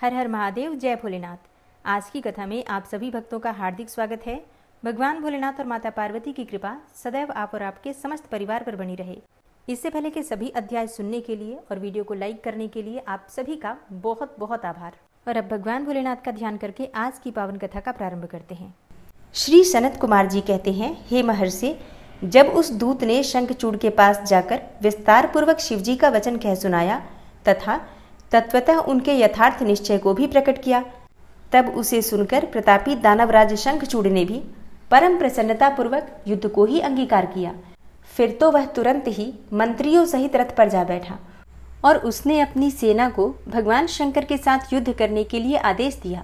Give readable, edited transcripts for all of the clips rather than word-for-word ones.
हर हर महादेव, जय भोलेनाथ। आज की कथा में आप सभी भक्तों का हार्दिक स्वागत है। भगवान भोलेनाथ और माता पार्वती की कृपा सदैव आप और आपके समस्त परिवार पर बनी रहे। इससे पहले के सभी अध्याय सुनने के लिए और वीडियो को लाइक करने के लिए आप सभी का बहुत बहुत आभार। और अब भगवान भोलेनाथ का ध्यान करके आज की पावन कथा का प्रारंभ करते हैं। श्री सनत कुमार जी कहते हैं, हे महर्षि, जब उस दूत ने शंखचूड़ के पास जाकर विस्तार पूर्वक शिवजी का वचन कह सुनाया तथा तत्वतः उनके यथार्थ निश्चय को भी प्रकट किया, तब उसे सुनकर प्रतापी दानवराज शंखचूड़ ने भी परम प्रसन्नता पूर्वक युद्ध को ही अंगीकार किया। फिर तो वह तुरंत ही मंत्रियों सहित रथ पर जा बैठा और उसने अपनी सेना को भगवान शंकर के साथ युद्ध करने के लिए आदेश दिया।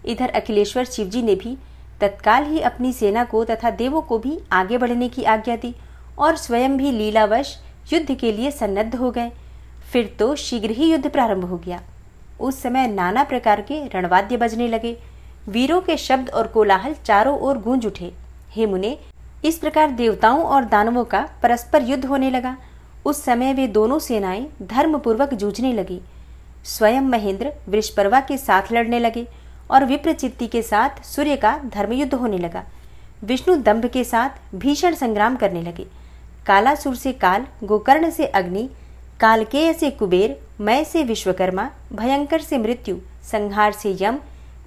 इधर अखिलेश्वर शिवजी ने भी तत्काल ही अपनी सेना को तथा देवों को भी आगे बढ़ने की आज्ञा दी और स्वयं भी लीलावश युद्ध के लिए सन्नद्ध हो गए। फिर तो शीघ्र ही युद्ध प्रारंभ हो गया। उस समय नाना प्रकार के रणवाद्य बजने लगे। वीरों के शब्द और कोलाहल चारों ओर गूंज उठे। हे मुने, इस प्रकार देवताओं और दानवों का परस्पर युद्ध होने लगा। उस समय वे दोनों सेनाएं धर्मपूर्वक जूझने लगी। स्वयं महेंद्र वृषपर्वा के साथ लड़ने लगे और विप्रचित्ति के साथ सूर्य का धर्मयुद्ध होने लगा। विष्णु दंभ के साथ भीषण संग्राम करने लगे। कालासुर से काल, गोकर्ण से अग्नि, कालकेय से कुबेर, मय से विश्वकर्मा, भयंकर से मृत्यु, संहार से यम,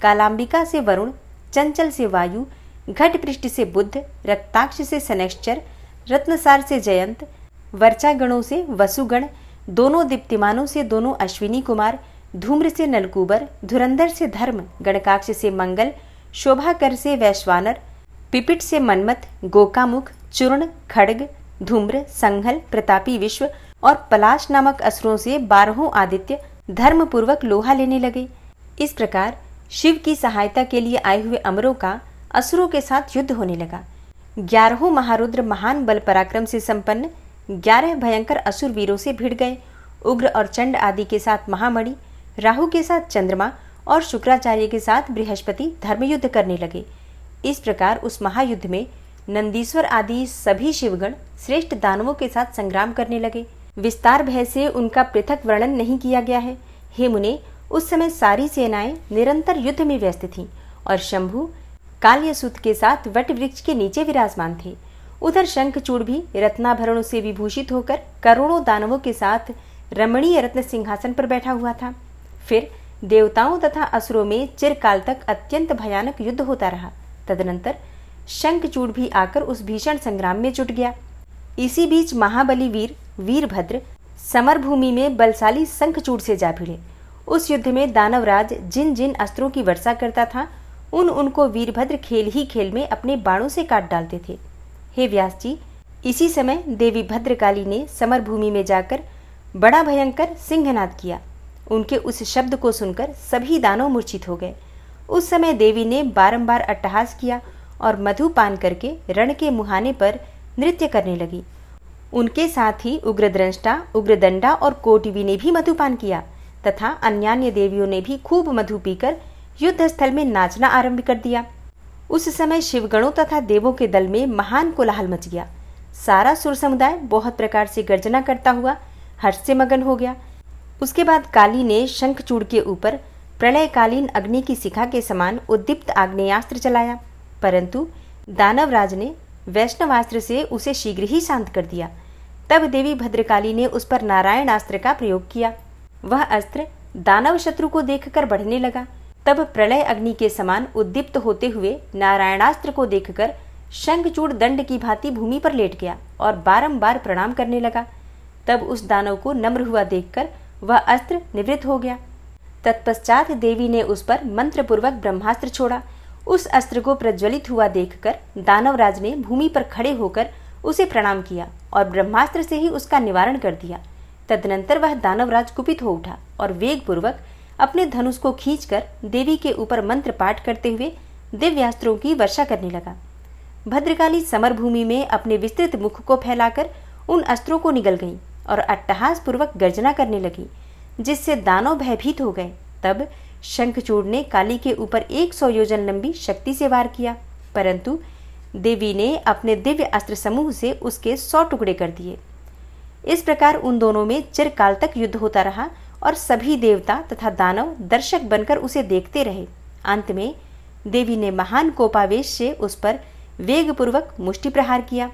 कालांबिका से वरुण, चंचल से वायु, घटपृष्ठ से बुद्ध, रक्ताक्ष से शनैश्चर, रत्नसार से जयंत, वर्चागणों से वसुगण, दोनों दीप्तिमानों से दोनों अश्विनी कुमार, धूम्र से नलकूबर, धुरंधर से धर्म, गणकाक्ष से मंगल, शोभाकर से वैश्वानर, पिपिट से मनमत, गोकामुख, चूर्ण, खड्ग, धूम्र, संघल, प्रतापी विश्व और पलाश नामक असुरों से 12 आदित्य धर्मपूर्वक लोहा लेने लगे। इस प्रकार शिव की सहायता के लिए आए हुए अमरों का असुरों के साथ युद्ध होने लगा। 11 महारुद्र महान बल पराक्रम से संपन्न 11 भयंकर असुर वीरों से भिड़ गए। उग्र और चंड आदि के साथ महामणि, राहु के साथ चंद्रमा और शुक्राचार्य के साथ बृहस्पति धर्मयुद्ध करने लगे। इस प्रकार उस महायुद्ध में नंदीश्वर आदि सभी शिवगण श्रेष्ठ दानवों के साथ संग्राम करने लगे। विस्तार भय से उनका पृथक वर्णन नहीं किया गया है। हे मुने, उस समय सारी सेनाएं निरंतर युद्ध में व्यस्त थीं और शंभु काल्यसुत के साथ वट वृक्ष के नीचे विराजमान थे। उधर शंखचूड़ भी रत्नाभरणों से विभूषित होकर करोड़ों दानवों के साथ रमणीय रत्न सिंहासन पर बैठा हुआ था। फिर देवताओं तथा असुरों में चिरकाल तक अत्यंत भयानक युद्ध होता रहा। तदनंतर शंखचूड़ भी आकर उस भीषण संग्राम में जुट गया। इसी बीच महाबली वीर वीरभद्र समरभूमि में बलशाली शंखचूड़ से जा भिड़े। उस युद्ध में दानवराज जिन जिन अस्त्रों की वर्षा करता था उनको वीरभद्र खेल ही खेल में अपने बाणों से काट डालते थे। हे व्यास जी, इसी समय देवी भद्रकाली ने समरभूमि में जाकर बड़ा भयंकर सिंहनाद किया। उनके उस शब्द को सुनकर सभी दानव मूर्छित हो गए। उस समय देवी ने बारंबार अट्टहास किया और मधुपान करके रण के मुहाने पर नृत्य करने लगी। उनके साथ ही उग्रद्रष्टा, उग्रदंडा और कोटिवी ने भी मधुपान किया तथा अन्यान्य देवियों ने भी खूब मधु पीकर युद्ध स्थल में नाचना आरंभ कर दिया। उस समय शिवगणों तथा देवों के दल में महान कोलाहल मच गया। सारा सुर समुदाय बहुत प्रकार से गर्जना करता हुआ हर्ष से मगन हो गया। उसके बाद काली ने शंखचूड़ के ऊपर प्रलयकालीन अग्नि की शिखा के समान उद्दीप्त आग्नेयास्त्र चलाया, परंतु दानवराज ने वैष्णवास्त्र से उसे शीघ्र ही शांत कर दिया। तब देवी भद्रकाली ने उस पर नारायणास्त्र का प्रयोग किया। वह अस्त्र दानव शत्रु को देखकर बढ़ने लगा। तब प्रलय अग्नि के समान उद्दीप्त होते हुए नारायणास्त्र को देखकर शंखचूड़ दंड की भांति भूमि पर लेट गया और बारंबार प्रणाम करने लगा। तब उस दानव को नम्र हुआ देखकर वह अस्त्र निवृत्त हो गया। तत्पश्चात देवी ने उस पर मंत्रपूर्वक ब्रह्मास्त्र छोड़ा। उस अस्त्र को प्रज्वलित हुआ देखकर दानवराज ने भूमि पर खड़े होकर उसे प्रणाम किया और ब्रह्मास्त्र से ही उसका निवारण कर दिया। तदनंतर वह दानवराज कुपित हो उठा और वेगपूर्वक अपने धनुष को खींचकर देवी के ऊपर मंत्र पाठ करते हुए दिव्यास्त्रों की वर्षा करने लगा। भद्रकाली समरभूमि में अपने विस्तृत मुख को फैलाकर उन अस्त्रों को निगल गई और अट्टहास पूर्वक गर्जना करने लगी, जिससे दानव भयभीत हो गए। तब शंखचूड़ ने काली के ऊपर 100 योजन लंबी शक्ति से वार किया, परंतु देवी ने अपने दिव्य अस्त्र समूह से उसके 100 टुकड़े कर दिए। इस प्रकार उन दोनों में चिरकाल तक युद्ध होता रहा और सभी देवता तथा दानव दर्शक बनकर उसे देखते रहे। अंत में देवी ने महान कोपावेश से उस पर वेगपूर्वक मुष्टि प्रहार किया।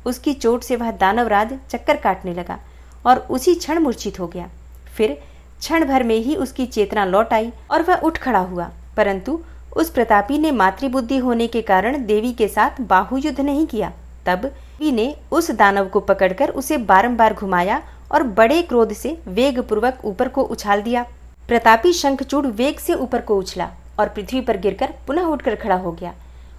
उसकी चोट से वह दानवराज चक्कर काटने लगा और उसी क्षण मूर्छित हो गया। फिर क्षण भर में ही उसकी चेतना लौट आई और वह उठ खड़ा हुआ, परंतु उस प्रतापी ने मातृबुद्धि होने के कारण देवी के साथ बाहुयुद्ध नहीं किया। तब देवी ने उस दानव को पकड़कर उसे बारंबार घुमाया और बड़े क्रोध से वेगपूर्वक ऊपर को उछाल दिया। प्रतापी शंखचूड़ वेग से ऊपर को उछला और पृथ्वी पर गिरकर पुनः उठकर खड़ा हो गया।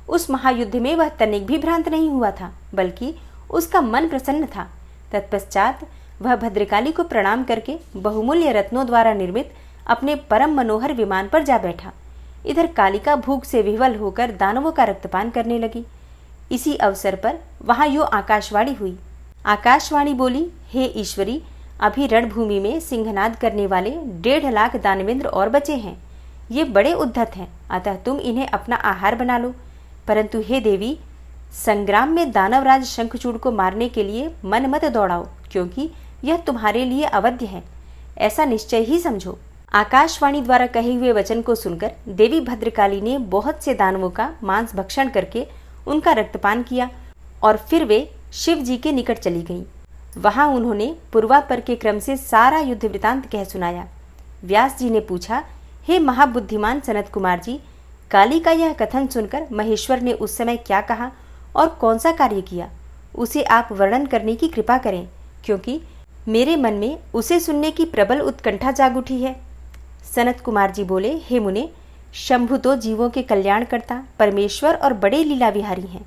उस महायुद्ध में वह तनिक भी भ्रांत नहीं हुआ था, बल्कि उसका मन प्रसन्न था। तत्पश्चात वह भद्रकाली को प्रणाम करके बहुमूल्य रत्नों द्वारा निर्मित अपने परम मनोहर विमान पर जा बैठा। इधर कालिका भूख से विह्वल होकर दानवों का रक्तपान करने लगी। इसी अवसर पर वहां यो आकाशवाणी हुई। आकाशवाणी बोली, हे ईश्वरी, अभी रणभूमि में सिंहनाद करने वाले 1.5 लाख दानवेंद्र और बचे हैं। ये बड़े उद्धत हैं, अतः तुम इन्हें अपना आहार बना लो। परंतु हे देवी, संग्राम में दानवराज शंखचूड़ को मारने के लिए मन मत दौड़ाओ, क्योंकि यह तुम्हारे लिए अवध्य है, ऐसा निश्चय ही समझो। आकाशवाणी द्वारा कहे हुए वचन को सुनकर देवी भद्रकाली ने बहुत से दानवों का मांस भक्षण करके उनका रक्तपान किया और फिर वे शिव जी के निकट चली गईं। वहां उन्होंने पूर्वापर के क्रम से सारा युद्ध वृतांत कह सुनाया। व्यास जी ने पूछा, हे महाबुद्धिमान सनत कुमार जी, काली का यह कथन सुनकर महेश्वर ने उस समय क्या कहा और कौन सा कार्य किया, उसे आप वर्णन करने की कृपा करें, क्योंकि मेरे मन में उसे सुनने की प्रबल उत्कंठा जाग उठी है। सनत कुमार जी बोले, हे मुने, शंभु तो जीवों के कल्याणकर्ता, परमेश्वर और बड़े लीला विहारी हैं।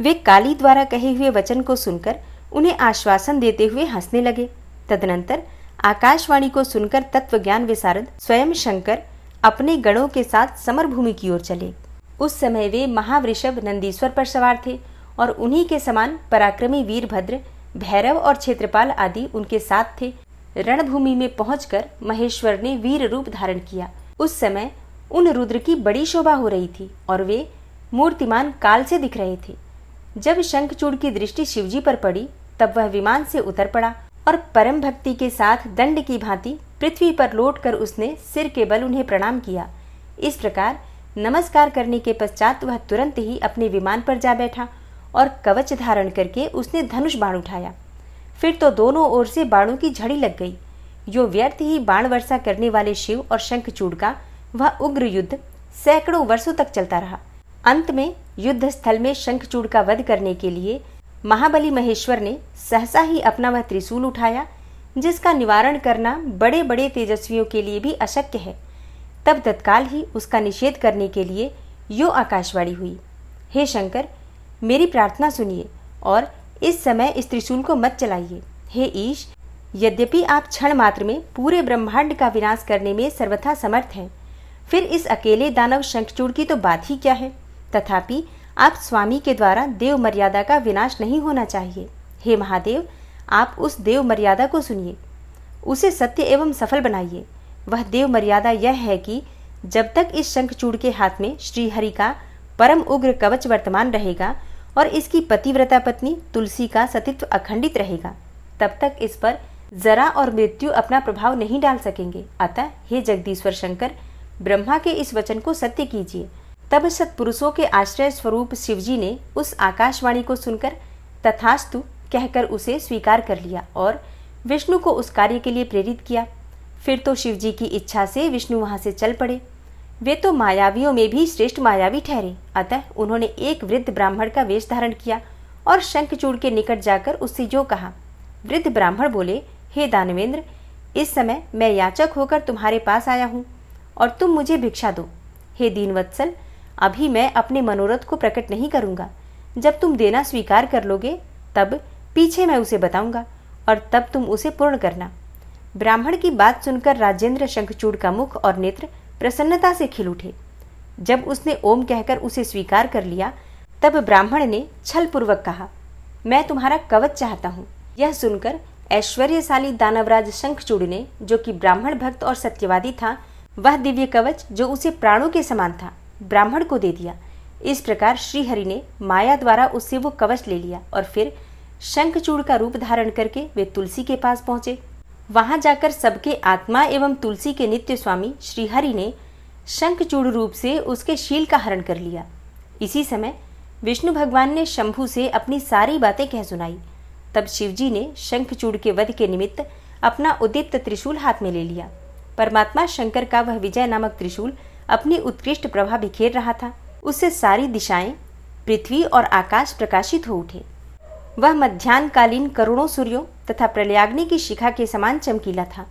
वे काली द्वारा कहे हुए वचन को सुनकर उन्हें आश्वासन देते हुए हंसने लगे। तदनंतर आकाशवाणी को सुनकर तत्वज्ञान विशारद स्वयं शंकर अपने गणों के साथ समरभूमि की ओर चले। उस समय वे महावृषभ नंदीश्वर पर सवार थे और उन्हीं के समान पराक्रमी वीरभद्र, भैरव और क्षेत्रपाल आदि उनके साथ थे। रणभूमि में पहुंचकर महेश्वर ने वीर रूप धारण किया। उस समय उन रुद्र की बड़ी शोभा हो रही थी और वे मूर्तिमान काल से दिख रहे थे। जब शंखचूड़ की दृष्टि शिवजी पर पड़ी, तब वह विमान से उतर पड़ा और परम भक्ति के साथ दंड की भांति पृथ्वी पर लौटकर उसने सिर के बल उन्हें प्रणाम किया। इस प्रकार नमस्कार करने के पश्चात वह तुरंत ही अपने विमान पर जा बैठा और कवच धारण करके उसने धनुष बाण उठाया। फिर तो दोनों ओर से बाणों की झड़ी लग गई। जो व्यर्थ ही बाण वर्षा करने वाले शिव और शंखचूड़ का वह उग्र युद्ध सैकड़ों वर्षों तक चलता रहा। अंत में युद्ध स्थल में शंखचूड़ का वध करने के लिए महाबली महेश्वर ने सहसा ही अपना वह त्रिशूल उठाया, जिसका निवारण करना बड़े बड़े तेजस्वियों के लिए भी अशक्य है। तब तत्काल ही उसका निषेध करने के लिए यो आकाशवाणी हुई, हे शंकर, मेरी प्रार्थना सुनिए और इस समय इस त्रिशूल को मत चलाइए। हे ईश, यद्यपि आप क्षण मात्र में पूरे ब्रह्मांड का विनाश करने में सर्वथा समर्थ हैं, फिर इस अकेले दानव शंखचूड़ की तो बात ही क्या है। तथापि आप स्वामी के द्वारा देव मर्यादा का विनाश नहीं होना चाहिए। हे महादेव, आप उस देव मर्यादा को सुनिए, उसे सत्य एवं सफल बनाइए। वह देव मर्यादा यह है कि जब तक इस शंखचूड़ के हाथ में श्रीहरि का परम उग्र कवच वर्तमान रहेगा और इसकी पतिव्रता पत्नी तुलसी का सतीत्व अखंडित रहेगा, तब तक इस पर जरा और मृत्यु अपना प्रभाव नहीं डाल सकेंगे। अतः हे जगदीश्वर शंकर, ब्रह्मा के इस वचन को सत्य कीजिए। तब सत्पुरुषों के आश्रय स्वरूप शिवजी ने उस आकाशवाणी को सुनकर तथास्तु कहकर उसे स्वीकार कर लिया और विष्णु को उस कार्य के लिए प्रेरित किया। फिर तो शिवजी की इच्छा से विष्णु वहां से चल पड़े। वे तो मायावियों में भी श्रेष्ठ मायावी ठहरे। अतः उन्होंने एक वृद्ध ब्राह्मण का वेश धारण किया और शंखचूड़ के निकट जाकर उससे जो कहा। वृद्ध ब्राह्मण बोले, हे दानवेंद्र, इस समय मैं याचक होकर तुम्हारे पास आया हूँ और तुम मुझे भिक्षा दो। हे दीनवत्सल, अभी मैं अपने मनोरथ को प्रकट नहीं करूंगा। जब तुम देना स्वीकार कर लोगे, तब पीछे मैं उसे बताऊंगा और तब तुम उसे पूर्ण करना। ब्राह्मण की बात सुनकर राजेंद्र शंखचूड़ का मुख और नेत्र प्रसन्नता से खिल उठे। जब उसने ओम कहकर उसे स्वीकार कर लिया, तब ब्राह्मण ने छल पूर्वक कहा, मैं तुम्हारा कवच चाहता हूँ। यह सुनकर ऐश्वर्यशाली दानवराज शंखचूड़ ने, जो कि ब्राह्मण भक्त और सत्यवादी था, वह दिव्य कवच जो उसे प्राणों के समान था, ब्राह्मण को दे दिया। इस प्रकार श्रीहरि ने माया द्वारा उससे वो कवच ले लिया और फिर शंखचूड़ का रूप धारण करके वे तुलसी के पास पहुंचे। वहां जाकर सबके आत्मा एवं तुलसी के नित्य स्वामी श्रीहरि ने शंखचूड़ रूप से उसके शील का हरण कर लिया। इसी समय विष्णु भगवान ने शंभु से अपनी सारी बातें कह सुनाई। तब शिवजी ने शंखचूड़ के वध के निमित्त अपना उद्दीप्त त्रिशूल हाथ में ले लिया। परमात्मा शंकर का वह विजय नामक त्रिशूल अपनी उत्कृष्ट प्रभा बिखेर रहा था। उससे सारी दिशाएं, पृथ्वी और आकाश प्रकाशित हो उठे। वह मध्याह्नकालीन करोड़ों सूर्यों तथा प्रलयाग्नि की शिखा के समान चमकीला था।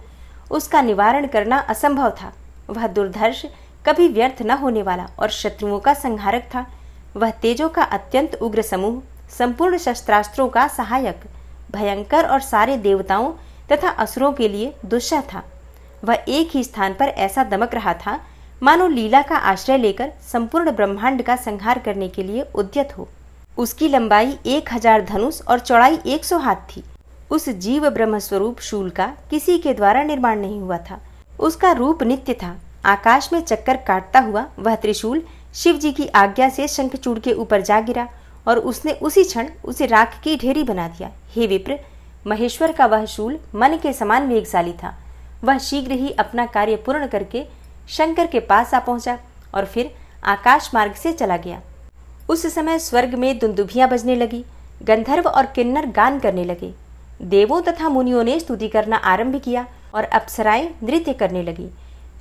उसका निवारण करना असंभव था। वह दुर्धर्ष, कभी व्यर्थ न होने वाला और शत्रुओं का संहारक था। वह तेजों का अत्यंत उग्र समूह, संपूर्ण शस्त्रास्त्रों का सहायक, भयंकर और सारे देवताओं तथा असुरों के लिए दुस्सह था। वह एक ही स्थान पर ऐसा दमक रहा था मानो लीला का आश्रय लेकर संपूर्ण ब्रह्मांड का संहार करने के लिए उद्यत हो। उसकी लंबाई 1000 धनुष और चौड़ाई 100 हाथ थी। उस जीव ब्रह्म स्वरूप शूल का किसी के द्वारा निर्माण नहीं हुआ था। उसका रूप नित्य था। आकाश में चक्कर काटता हुआ वह त्रिशूल शिव जी की आज्ञा से शंखचूड़ के ऊपर जा गिरा और उसने उसी क्षण उसे राख की ढेरी बना दिया। हे विप्र, महेश्वर का वह शूल मन के समान वेगशाली था। वह शीघ्र ही अपना कार्य पूर्ण करके शंकर के पास आ पहुंचा और फिर आकाश मार्ग से चला गया। उस समय स्वर्ग में दुंदुभियां बजने लगी। गंधर्व और किन्नर गान करने लगे। देवों तथा मुनियों ने स्तुति करना आरंभ किया और अप्सराएं नृत्य करने लगी।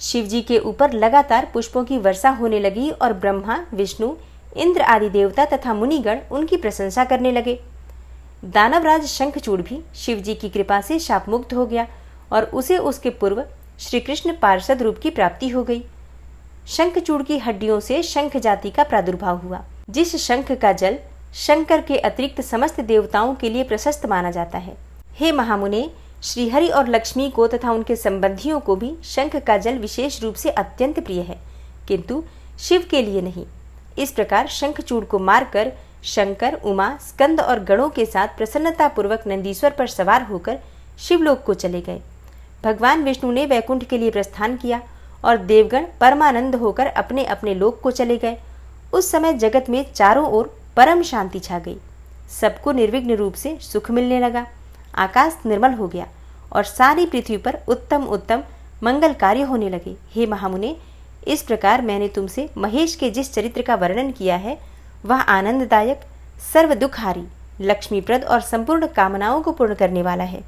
शिवजी के ऊपर लगातार पुष्पों की वर्षा होने लगी और ब्रह्मा, विष्णु, इंद्र आदि देवता तथा मुनिगण उनकी प्रशंसा करने लगे। दानवराज शंखचूड़ भी शिवजी की कृपा से शापमुक्त हो गया और उसे उसके पूर्व श्री कृष्ण पार्षद रूप की प्राप्ति हो गई। शंखचूड़ की हड्डियों से शंख जाति का प्रादुर्भाव हुआ। जिस शंख का जल शंकर के अतिरिक्त समस्त देवताओं के लिए प्रशस्त माना जाता है। हे महामुने, श्रीहरि और लक्ष्मी को तथा उनके संबंधियों को भी शंख का जल विशेष रूप से अत्यंत प्रिय है, किंतु शिव के लिए नहीं। इस प्रकार शंखचूड़ को मारकर शंकर, उमा, स्कंद और गणों के साथ प्रसन्नता पूर्वक नंदीश्वर पर सवार होकर शिवलोक को चले गए। भगवान विष्णु ने वैकुंठ के लिए प्रस्थान किया और देवगण परमानंद होकर अपने अपने लोक को चले गए। उस समय जगत में चारों ओर परम शांति छा गई। सबको निर्विघ्न रूप से सुख मिलने लगा। आकाश निर्मल हो गया और सारी पृथ्वी पर उत्तम उत्तम मंगल कार्य होने लगे। हे महामुने, इस प्रकार मैंने तुमसे महेश के जिस चरित्र का वर्णन किया है वह आनंददायक, सर्व दुखहारी, लक्ष्मीप्रद और संपूर्ण कामनाओं को पूर्ण करने वाला है।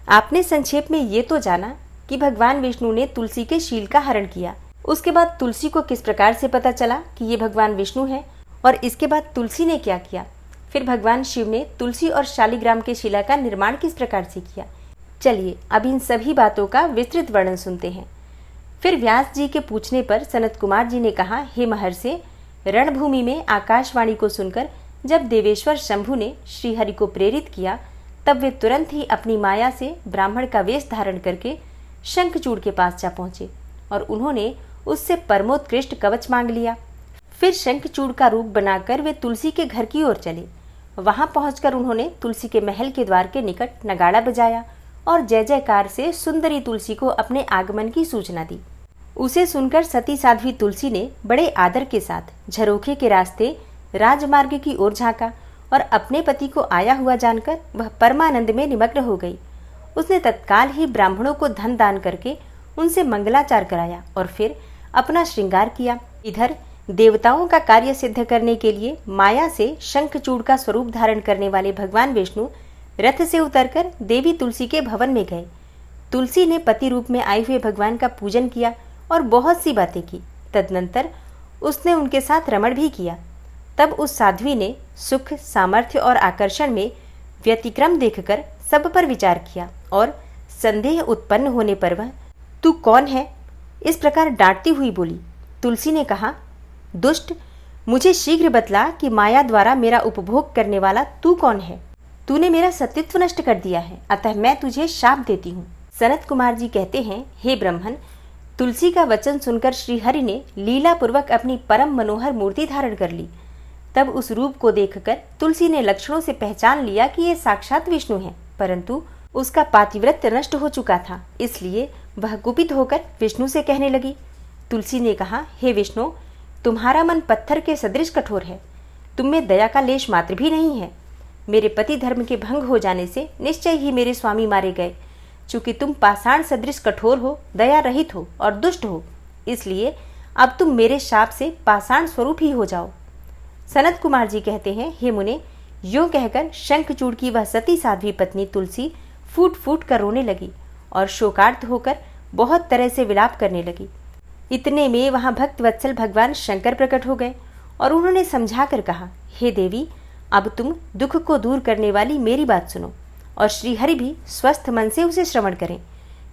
आपने संक्षेप में ये तो जाना कि भगवान विष्णु ने तुलसी के शील का हरण किया। उसके बाद तुलसी को किस प्रकार से पता चला कि ये भगवान विष्णु है और इसके बाद तुलसी ने क्या किया। फिर भगवान शिव ने तुलसी और शालिग्राम के शिला का निर्माण किस प्रकार से किया। चलिए अब इन सभी बातों का विस्तृत वर्णन सुनते हैं। फिर व्यास जी के पूछने पर सनत कुमार जी ने कहा, हे महर्षि, रणभूमि में आकाशवाणी को सुनकर जब देवेश्वर शंभु ने श्रीहरि को प्रेरित किया तब वे तुरंत ही अपनी माया से ब्राह्मण का वेश धारण करके शंखचूड़ के पास जा पहुंचे और उन्होंने उससे परमोत्कृष्ट कवच मांग लिया। फिर शंखचूड़ का रूप बनाकर वे तुलसी के घर की ओर चले। वहां पहुंचकर उन्होंने तुलसी के महल के द्वार के निकट नगाड़ा बजाया और जय जयकार से सुंदरी तुलसी को अपने आगमन की सूचना दी। उसे सुनकर सती साध्वी तुलसी ने बड़े आदर के साथ झरोखे के रास्ते राजमार्ग की ओर झांका और अपने पति को आया हुआ जानकर वह परमानंद में निमग्न हो गई। उसने तत्काल ही ब्राह्मणों को धन दान करके उनसे मंगलाचार कराया और फिर अपना श्रृंगार किया। इधर देवताओं का कार्य सिद्ध करने के लिए माया से शंखचूड़ का स्वरूप धारण करने वाले भगवान विष्णु रथ से उतरकर देवी तुलसी के भवन में गए। तुलसी ने पति रूप में आए हुए भगवान का पूजन किया और बहुत सी बातें की। तदनंतर उसने उनके साथ रमण भी किया। तब उस साध्वी ने सुख, सामर्थ्य और आकर्षण में व्यतिक्रम देखकर सब पर विचार किया और संदेह उत्पन्न होने पर वह, तू कौन है, इस प्रकार डांटती हुई बोली। तुलसी ने कहा, दुष्ट, मुझे शीघ्र बतला कि माया द्वारा मेरा उपभोग करने वाला तू कौन है। तूने मेरा सतीत्व नष्ट कर दिया है, अतः मैं तुझे शाप देती हूँ। सनत कुमार जी कहते हैं, हे ब्राह्मण, तुलसी का वचन सुनकर श्रीहरि ने लीला पूर्वक अपनी परम मनोहर मूर्ति धारण कर ली। तब उस रूप को देखकर तुलसी ने लक्षणों से पहचान लिया कि ये साक्षात विष्णु है, परंतु उसका पातिव्रत्य नष्ट हो चुका था, इसलिए वह कुपित होकर विष्णु से कहने लगी। तुलसी ने कहा, हे विष्णु, तुम्हारा मन पत्थर के सदृश कठोर है। तुम में दया का लेश मात्र भी नहीं है। मेरे पति धर्म के भंग हो जाने से निश्चय ही मेरे स्वामी मारे गए। चूंकि तुम पाषाण सदृश कठोर हो, दया रहित हो और दुष्ट हो, इसलिए अब तुम मेरे शाप से पाषाण स्वरूप ही हो जाओ। सनत कुमार जी कहते हैं, हे मुने, यूं कहकर शंखचूड़ की वह सती साध्वी पत्नी तुलसी फूट फूट कर रोने लगी और शोकार्त होकर बहुत तरह से विलाप करने लगी। इतने में वहां भक्त वत्सल भगवान शंकर प्रकट हो गए और उन्होंने समझा कर कहा, हे देवी, अब तुम दुख को दूर करने वाली मेरी बात सुनो और श्रीहरि भी स्वस्थ मन से उसे श्रवण करें,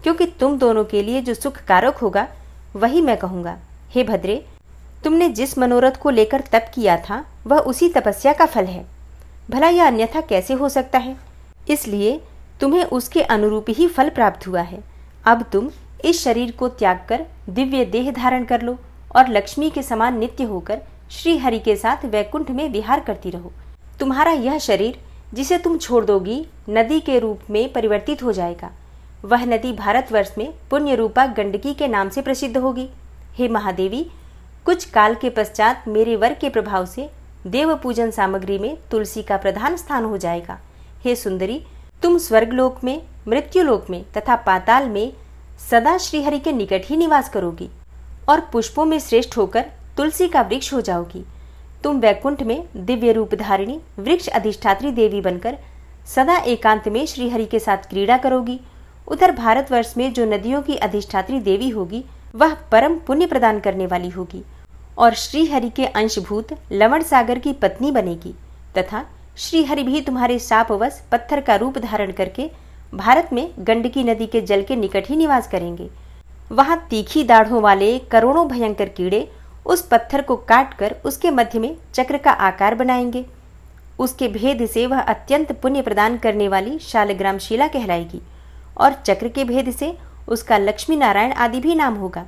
क्योंकि तुम दोनों के लिए जो सुख कारक होगा वही मैं कहूंगा। हे भद्रे, तुमने जिस मनोरथ को लेकर तप किया था वह उसी तपस्या का फल है। भला यह अन्यथा कैसे हो सकता है? इसलिए तुम्हें उसके अनुरूप ही फल प्राप्त हुआ है। अब तुम इस शरीर को त्याग कर दिव्य देह धारण कर लो और लक्ष्मी के समान नित्य होकर श्री हरि के साथ वैकुंठ में विहार करती रहो। तुम्हारा यह शरीर जिसे तुम छोड़ दोगी नदी के रूप में परिवर्तित हो जाएगा। वह नदी भारतवर्ष में पुण्य रूपा गंडकी के नाम से प्रसिद्ध होगी। हे महादेवी, कुछ काल के पश्चात मेरे वर के प्रभाव से देव पूजन सामग्री में तुलसी का प्रधान स्थान हो जाएगा। हे सुंदरी, तुम स्वर्गलोक में, मृत्युलोक में तथा पाताल में सदा श्रीहरि के निकट ही निवास करोगी और पुष्पों में श्रेष्ठ होकर तुलसी का वृक्ष हो जाओगी। तुम वैकुंठ में दिव्य रूप धारिणी वृक्ष अधिष्ठात्री देवी बनकर सदा एकांत में श्रीहरि के साथ क्रीड़ा करोगी। उधर भारतवर्ष में जो नदियों की अधिष्ठात्री देवी होगी वह परम पुण्य प्रदान करने वाली होगी और श्रीहरि के अंशभूत लवण सागर की पत्नी बनेगी तथा श्रीहरि भी तुम्हारे शापवश पत्थर का रूप धारण करके भारत में गंडकी नदी के जल के निकट ही निवास करेंगे। वहां तीखी दाढ़ों वाले करोड़ों भयंकर कीड़े उस पत्थर को काट कर उसके मध्य में चक्र का आकार बनाएंगे। उसके भेद से वह अत्यंत पुण्य प्रदान करने वाली शालग्राम शिला कहलाएगी और चक्र के भेद से उसका लक्ष्मी नारायण आदि भी नाम होगा।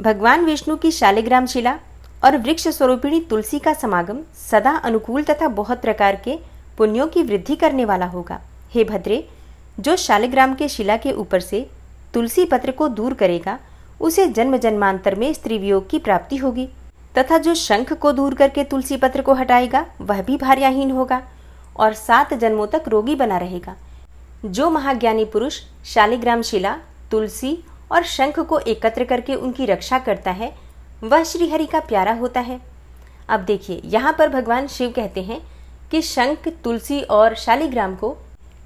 भगवान विष्णु की शालिग्राम शिला और वृक्ष स्वरूपिणी तुलसी का समागम सदा अनुकूल तथा बहुत प्रकार के पुण्यों की वृद्धि करने वाला होगा। हे भद्रे, जो शालिग्राम के शिला के ऊपर से तुलसी पत्र को दूर करेगा उसे जन्म जन्मांतर में स्त्री वियोग की प्राप्ति होगी तथा जो शंख को दूर करके तुलसी पत्र को हटाएगा वह भी भार्याहीन होगा और 7 जन्मों तक रोगी बना रहेगा। जो महाज्ञानी पुरुष शालिग्राम शिला, तुलसी और शंख को एकत्र करके उनकी रक्षा करता है वह श्रीहरि का प्यारा होता है। अब देखिए, यहाँ पर भगवान शिव कहते हैं कि शंख, तुलसी और शालिग्राम को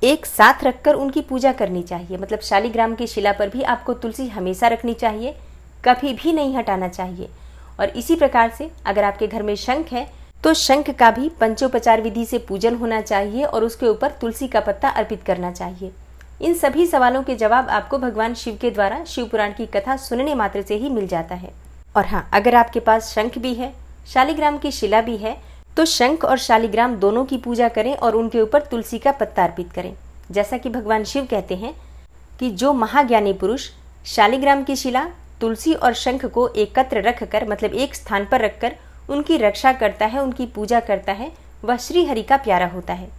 एक साथ रखकर उनकी पूजा करनी चाहिए। मतलब शालिग्राम की शिला पर भी आपको तुलसी हमेशा रखनी चाहिए, कभी भी नहीं हटाना चाहिए। और इसी प्रकार से अगर आपके घर में शंख है तो शंख का भी पंचोपचार विधि से पूजन होना चाहिए और उसके ऊपर तुलसी का पत्ता अर्पित करना चाहिए। इन सभी सवालों के जवाब आपको भगवान शिव के द्वारा शिव पुराण की कथा सुनने मात्र से ही मिल जाता है। और हाँ, अगर आपके पास शंख भी है, शालिग्राम की शिला भी है, तो शंख और शालिग्राम दोनों की पूजा करें और उनके ऊपर तुलसी का पत्ता अर्पित करें। जैसा कि भगवान शिव कहते हैं कि जो महाज्ञानी पुरुष शालिग्राम की शिला, तुलसी और शंख को एकत्र रखकर, मतलब एक स्थान पर रखकर उनकी रक्षा करता है, उनकी पूजा करता है, वह श्री हरि का प्यारा होता है।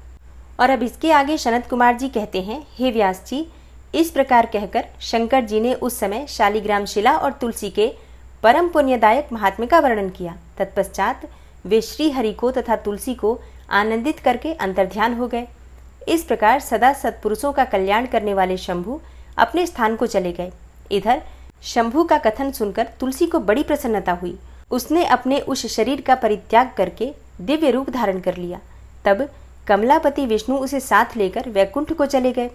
और अब इसके आगे सनत कुमार जी कहते हैं, हे व्यास जी, इस प्रकार कहकर शंकर जी ने उस समय शालिग्राम शिला और तुलसी के परम पुण्यदायक महात्म्य का वर्णन किया। तत्पश्चात वे श्री हरि को तथा तुलसी को आनंदित करके अंतर्ध्यान हो गए। इस प्रकार सदा सत्पुरुषों का कल्याण करने वाले शंभु अपने स्थान को चले गए। इधर शंभु का कथन सुनकर तुलसी को बड़ी प्रसन्नता हुई। उसने अपने उस शरीर का परित्याग करके दिव्य रूप धारण कर लिया। तब कमलापति विष्णु उसे साथ लेकर वैकुंठ को चले गए।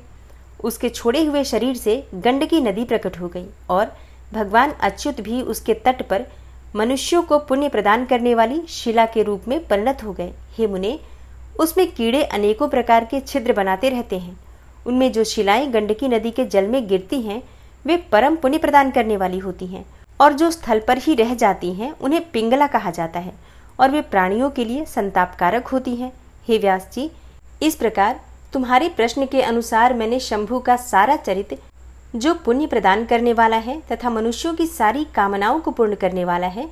उसके छोड़े हुए शरीर से गंडकी नदी प्रकट हो गई और भगवान अच्युत भी उसके तट पर मनुष्यों को पुण्य प्रदान करने वाली शिला के रूप में परिणत हो गए। हे मुने, उसमें कीड़े अनेकों प्रकार के छिद्र बनाते रहते हैं। उनमें जो शिलाएं गंडकी नदी के जल में गिरती हैं वे परम पुण्य प्रदान करने वाली होती हैं और जो स्थल पर ही रह जाती हैं उन्हें पिंगला कहा जाता है और वे प्राणियों के लिए संतापकारक होती हैं। हे व्यास जी, इस प्रकार तुम्हारे प्रश्न के अनुसार मैंने शंभु का सारा चरित्र, जो पुण्य प्रदान करने वाला है तथा मनुष्यों की सारी कामनाओं को पूर्ण करने वाला है,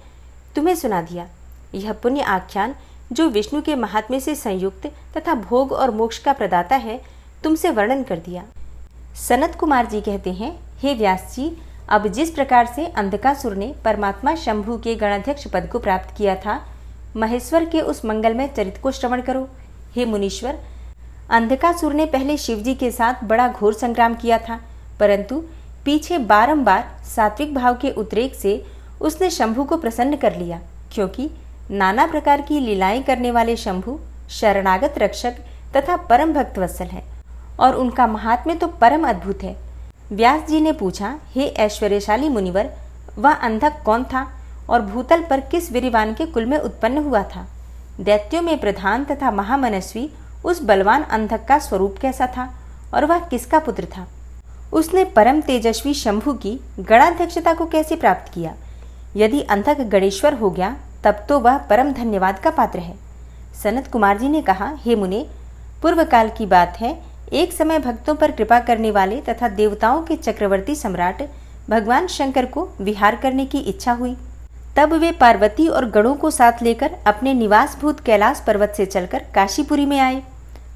तुम्हें सुना दिया। यह पुण्य आख्यान जो विष्णु के महात्म्य से संयुक्त तथा भोग और मोक्ष का प्रदाता है, तुमसे वर्णन कर दिया। सनत कुमार जी कहते हैं, हे व्यास जी, अब जिस प्रकार से अंधकासुर ने परमात्मा शंभु के गणाध्यक्ष पद को प्राप्त किया था, महेश्वर के उस मंगलमय चरित्र को श्रवण करो। हे मुनीश्वर, अंधकासुर ने पहले शिवजी के साथ बड़ा घोर संग्राम किया था, परंतु पीछे बारंबार सात्विक भाव के उद्रेक से उसने शंभु को प्रसन्न कर लिया, क्योंकि नाना प्रकार की लीलाएं करने वाले शंभु शरणागत रक्षक तथा परम भक्त वत्सल है और उनका महात्म्य तो परम अद्भुत है। व्यास जी ने पूछा, हे ऐश्वर्यशाली मुनिवर, वह अंधक कौन था और भूतल पर किस वीरवान के कुल में उत्पन्न हुआ था? दैत्यों में प्रधान तथा महामनस्वी उस बलवान अंधक का स्वरूप कैसा था और वह किसका पुत्र था? उसने परम तेजस्वी शंभु की गणाध्यक्षता को कैसे प्राप्त किया? यदि अंधक गणेश्वर हो गया तब तो वह परम धन्यवाद का पात्र है। सनत कुमार जी ने कहा, हे मुने, पूर्व काल की बात है, एक समय भक्तों पर कृपा करने वाले तथा देवताओं के चक्रवर्ती सम्राट भगवान शंकर को विहार करने की इच्छा हुई। तब वे पार्वती और गणों को साथ लेकर अपने निवासभूत कैलाश पर्वत से चलकर काशीपुरी में आए।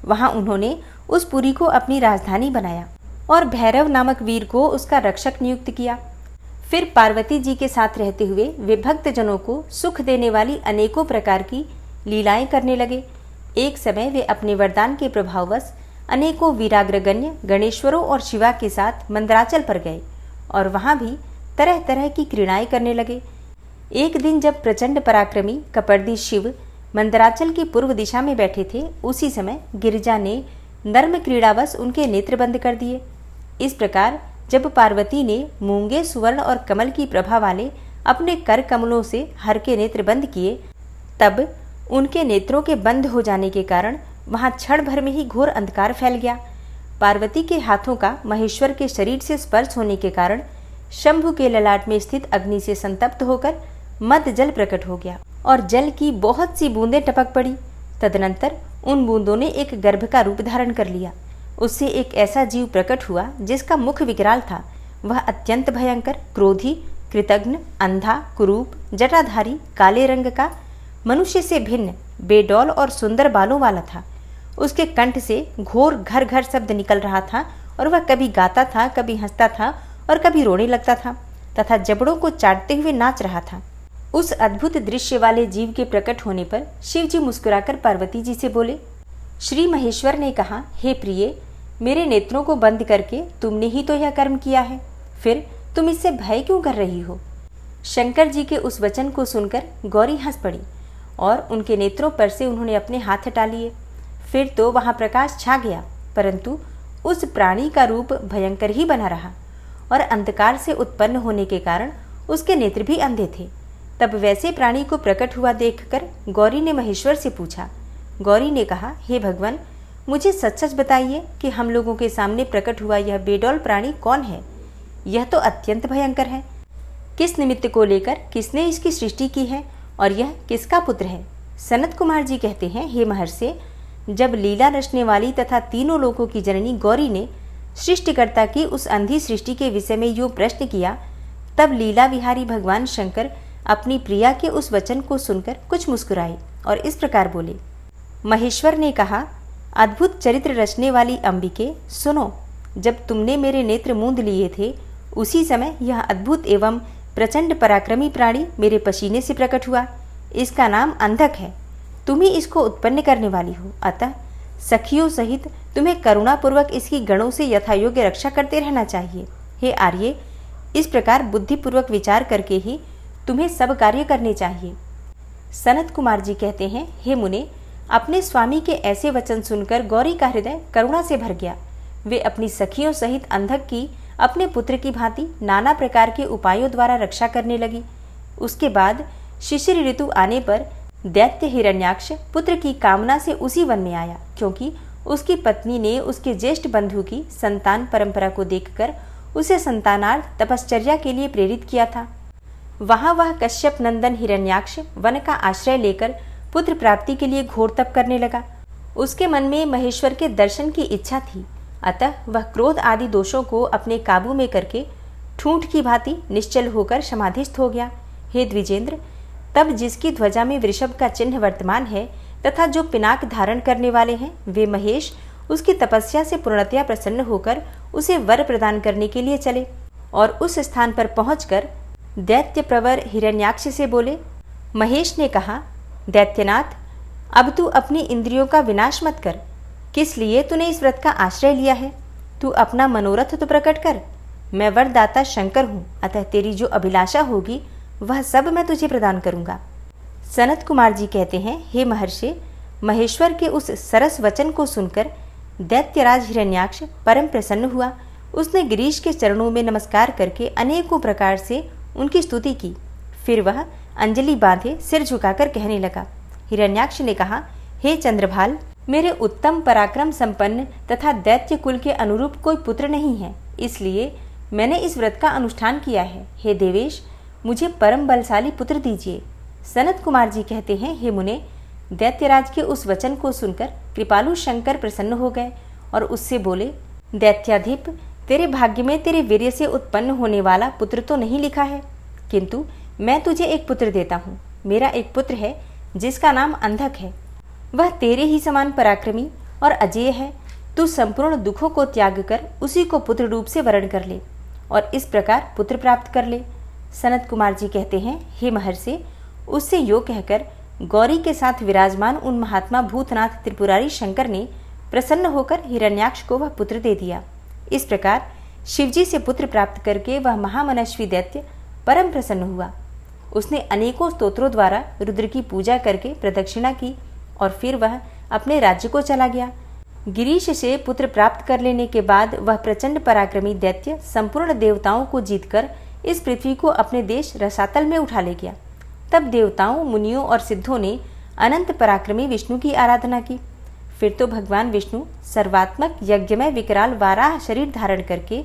वहां उन्होंने उस पुरी को अपनी राजधानी बनाया और भैरव नामक वीर को उसका रक्षक नियुक्त किया। फिर पार्वती जी के साथ रहते हुए वे भक्तजनों को सुख देने वाली अनेकों प्रकार की लीलाएं करने लगे। एक समय वे अपने वरदान के प्रभाववश अनेकों वीराग्रगण्य गणेश्वरों और शिवा के साथ मंदराचल पर गए और वहां भी तरह तरह की क्रीड़ाएं करने लगे। एक दिन जब प्रचंड पराक्रमी कपर्दी शिव मंदराचल की पूर्व दिशा में बैठे थे, उसी समय गिरिजा ने नर्म क्रीड़ावश उनके नेत्र बंद कर दिए। इस प्रकार जब पार्वती ने मूंगे, सुवर्ण और कमल की प्रभा वाले अपने कर कमलों से हर के नेत्र बंद किए, तब उनके नेत्रों के बंद हो जाने के कारण वहां क्षण भर में ही घोर अंधकार फैल गया। पार्वती के हाथों का महेश्वर के शरीर से स्पर्श होने के कारण शंभु के ललाट में स्थित अग्नि से संतप्त होकर मद जल प्रकट हो गया और जल की बहुत सी बूंदें टपक पड़ी। तदनंतर उन बूंदों ने एक गर्भ का रूप धारण कर लिया। उससे एक ऐसा जीव प्रकट हुआ जिसका मुख विकराल था। वह अत्यंत भयंकर, क्रोधी, कृतघ्न, अंधा, कुरूप, जटाधारी, काले रंग का, मनुष्य से भिन्न, बेडौल और सुंदर बालों वाला था। उसके कंठ से घोर घर घर शब्द निकल रहा था और वह कभी गाता था, कभी हंसता था और कभी रोने लगता था तथा जबड़ों को चाटते हुए नाच रहा था। उस अद्भुत दृश्य वाले जीव के प्रकट होने पर शिव जी मुस्कुराकर पार्वती जी से बोले। श्री महेश्वर ने कहा, हे प्रिय, मेरे नेत्रों को बंद करके तुमने ही तो यह कर्म किया है, फिर तुम इससे भय क्यों कर रही हो? शंकर जी के उस वचन को सुनकर गौरी हंस पड़ी और उनके नेत्रों पर से उन्होंने अपने हाथ हटा लिए। फिर तो वहां प्रकाश छा गया, परंतु उस प्राणी का रूप भयंकर ही बना रहा और अंधकार से उत्पन्न होने के कारण उसके नेत्र भी अंधे थे। तब वैसे प्राणी को प्रकट हुआ देखकर गौरी ने महेश्वर से पूछा। गौरी ने कहा, हे भगवान, मुझे सच सच बताइए कि हम लोगों के सामने प्रकट हुआ यह बेडौल प्राणी कौन है? यह तो अत्यंत भयंकर है। किस निमित्त को लेकर किसने इसकी सृष्टि की है और यह किसका पुत्र है? सनत कुमार जी कहते हैं, हे महर्षि, जब लीला रचने वाली तथा तीनों लोकों की जननी गौरी ने सृष्टिकर्ता की उस अंधी सृष्टि के विषय में यूं प्रश्न किया, तब लीला विहारी भगवान शंकर अपनी प्रिया के उस वचन को सुनकर कुछ मुस्कुराए और इस प्रकार बोले। महेश्वर ने कहा, अद्भुत चरित्र रचने वाली अंबिके, सुनो, जब तुमने मेरे नेत्र मूंद लिए थे, उसी समय यह अद्भुत एवं प्रचंड पराक्रमी प्राणी मेरे पसीने से प्रकट हुआ। इसका नाम अंधक है। तुम ही इसको उत्पन्न करने वाली हो, अतः सखियों सहित तुम्हें करुणापूर्वक इसकी गणों से यथायोग्य रक्षा करते रहना चाहिए। हे आर्ये, इस प्रकार बुद्धिपूर्वक विचार करके ही तुम्हें सब कार्य करने चाहिए। सनत कुमार जी कहते हैं, हे मुने, अपने स्वामी के ऐसे वचन सुनकर गौरी का हृदय करुणा से भर गया। वे अपनी सखियों सहित अंधक की अपने पुत्र की भांति नाना प्रकार के उपायों द्वारा रक्षा करने लगी। उसके बाद शिशिर ऋतु आने पर दैत्य हिरण्याक्ष पुत्र की कामना से उसी वन में आया, क्योंकि उसकी पत्नी ने उसके ज्येष्ठ बंधु की संतान परंपरा को देखकर उसे संतानार्थ तपश्चर्या के लिए प्रेरित किया था। वहां वह कश्यप नंदन हिरण्याक्ष वन का आश्रय लेकर पुत्र प्राप्ति के लिए घोर तप करने लगा। उसके मन में महेश्वर के दर्शन की इच्छा थी, अतः वह क्रोध आदि दोषों को अपने काबू में करके ठूंठ की भांति निश्चल होकर समाधिस्थ हो गया। हे द्विजेंद्र, तब जिसकी ध्वजा में वृषभ का चिन्ह वर्तमान है तथा जो पिनाक धारण करने वाले हैं, वे महेश उसकी तपस्या से पूर्णतया प्रसन्न होकर उसे वर प्रदान करने के लिए चले और उस स्थान पर पहुंचकर दैत्य प्रवर हिरण्याक्ष से बोले। महेश ने कहा, दैत्यनाथ, अब तू अपनी इंद्रियों का विनाश मत कर। किस लिए तूने इस व्रत का आश्रय लिया है? तू अपना मनोरथ तो प्रकट कर। मैं वरदाता शंकर हूँ, अतः तेरी जो अभिलाषा होगी वह सब मैं तुझे प्रदान करूँगा। सनत कुमार जी कहते हैं, हे महर्षि, महेश्वर के उस सरस वचन को सुनकर दैत्यराज हिरण्याक्ष परम प्रसन्न हुआ। उसने गिरीश के चरणों में नमस्कार करके अनेकों प्रकार से उनकी स्तुति की। फिर वह अंजलि बांधे सिर झुकाकर कहने लगा। हिरण्याक्ष ने कहा, हे चंद्रभाल, मेरे उत्तम पराक्रम संपन्न तथा दैत्य कुल के अनुरूप कोई पुत्र नहीं है, इसलिए मैंने इस व्रत का अनुष्ठान किया है। हे देवेश, मुझे परम बलशाली पुत्र दीजिए। सनत कुमार जी कहते हैं, हे मुने, दैत्यराज के उस वचन को सुनकर कृपालु शंकर प्रसन्न हो गए और उससे बोले, दैत्याधिप, तेरे भाग्य में तेरे वीर्य से उत्पन्न होने वाला पुत्र तो नहीं लिखा है, किंतु मैं तुझे एक पुत्र देता हूँ। मेरा एक पुत्र है जिसका नाम अंधक है। वह तेरे ही समान पराक्रमी और अजेय है। तू संपूर्ण दुखों को त्याग कर उसी को पुत्र रूप से वरण कर ले और इस प्रकार पुत्र प्राप्त कर ले। सनत कुमार जी कहते हैं, हे महर्षि, उससे यो कहकर गौरी के साथ विराजमान उन महात्मा भूतनाथ त्रिपुरारी शंकर ने प्रसन्न होकर हिरण्याक्ष को वह पुत्र दे दिया। इस प्रकार शिवजी से पुत्र प्राप्त करके वह महामनस्वी दैत्य परम प्रसन्न हुआ। उसने अनेकों स्तोत्रों द्वारा रुद्र की पूजा करके प्रदक्षिणा की और फिर वह अपने राज्य को चला गया। गिरीश से पुत्र प्राप्त कर लेने के बाद वह प्रचंड पराक्रमी दैत्य संपूर्ण देवताओं को जीतकर इस पृथ्वी को अपने देश रसातल में उठा ले गया। तब देवताओं, मुनियों और सिद्धों ने अनंत पराक्रमी विष्णु की आराधना की। फिर तो भगवान विष्णु सर्वात्मक यज्ञमय विकराल वाराह शरीर धारण करके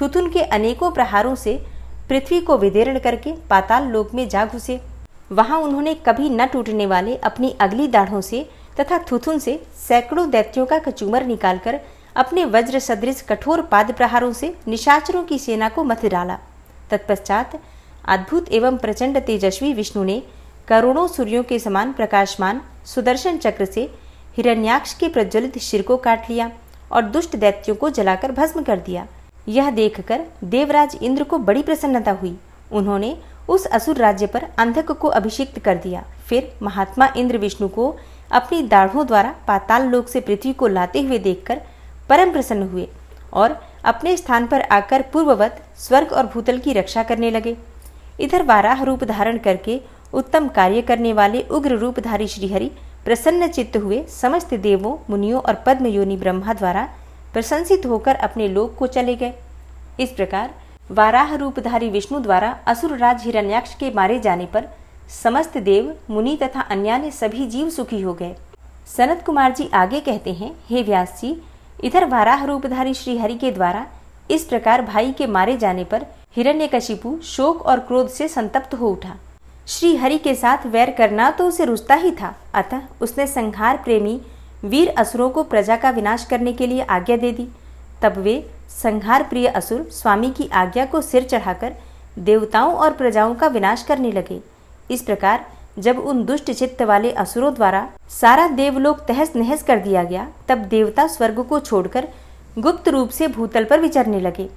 थुथुन के अनेकों प्रहारों से पृथ्वी को विदीर्ण करके पाताल लोक में जा घुसे। वहां उन्होंने कभी न टूटने वाले अपनी अगली दाढ़ों से तथा थुथुन से सैकड़ों दैत्यों का कचूमर निकालकर अपने वज्र सदृश कठोर पाद प्रहारों से निशाचरों की सेना को मथ डाला। तत्पश्चात अद्भुत एवं प्रचंड तेजस्वी विष्णु ने करोड़ों सूर्यों के समान प्रकाशमान सुदर्शन चक्र से हिरण्याक्ष के प्रज्वलित शिर को काट लिया और दुष्ट दैत्यों को जलाकर भस्म कर दिया। यह देखकर देवराज इंद्र को बड़ी प्रसन्नता हुई। उन्होंने उस असुर राज्य पर अंधक को अभिषिक्त कर दिया। फिर महात्मा इंद्र विष्णु को अपनी दाढ़ों द्वारा पाताल लोक से पृथ्वी को लाते हुए देखकर परम प्रसन्न हुए और अपने स्थान पर आकर पूर्ववत स्वर्ग और भूतल की रक्षा करने लगे। इधर वाराह रूप धारण करके उत्तम कार्य करने वाले उग्र रूपधारी श्रीहरि प्रसन्न चित्त हुए समस्त देवों, मुनियों और पद्मयोनि ब्रह्मा द्वारा प्रशंसित होकर अपने लोक को चले गए। इस प्रकार वाराह रूपधारी विष्णु द्वारा असुर राज हिरण्याक्ष के मारे जाने पर समस्त देव, मुनि तथा अन्यान्य सभी जीव सुखी हो गए। सनत कुमार जी आगे कहते हैं, हे व्यास जी, इधर वाराह रूपधारी श्रीहरि के द्वारा इस प्रकार भाई के मारे जाने पर हिरण्यकशिपु शोक और क्रोध से संतप्त हो उठा। श्री हरि के साथ वैर करना तो उसे रुचता ही था, अतः उसने संहार प्रेमी वीर असुरों को प्रजा का विनाश करने के लिए आज्ञा दे दी। तब वे संहार प्रिय असुर स्वामी की आज्ञा को सिर चढ़ाकर देवताओं और प्रजाओं का विनाश करने लगे। इस प्रकार जब उन दुष्ट चित्त वाले असुरों द्वारा सारा देवलोक तहस नहस कर दिया गया, तब देवता स्वर्ग को छोड़कर गुप्त रूप से भूतल पर विचरने लगे।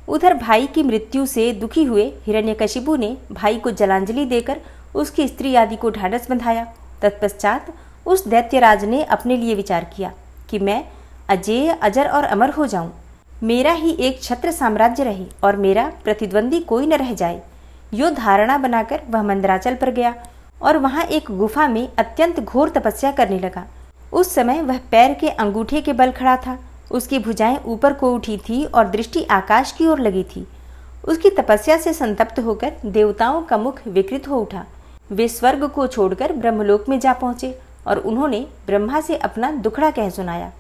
उधर भाई की मृत्यु से दुखी हुए हिरण्यकशिपु ने भाई को जलांजलि देकर उसकी स्त्री आदि को ढाढ़स बंधाया। तत्पश्चात उस दैत्यराज ने अपने लिए विचार किया कि मैं अजेय, अजर और अमर हो जाऊं, मेरा ही एक छत्र साम्राज्य रहे और मेरा प्रतिद्वंदी कोई न रह जाए। यो धारणा बनाकर वह मंदराचल पर गया और वहां एक गुफा में अत्यंत घोर तपस्या करने लगा। उस समय वह पैर के अंगूठे के बल खड़ा था। उसकी भुजाएं ऊपर को उठी थी और दृष्टि आकाश की ओर लगी थी। उसकी तपस्या से संतप्त होकर देवताओं का मुख विकृत हो उठा। वे स्वर्ग को छोड़कर ब्रह्मलोक में जा पहुंचे और उन्होंने ब्रह्मा से अपना दुखड़ा कह सुनाया।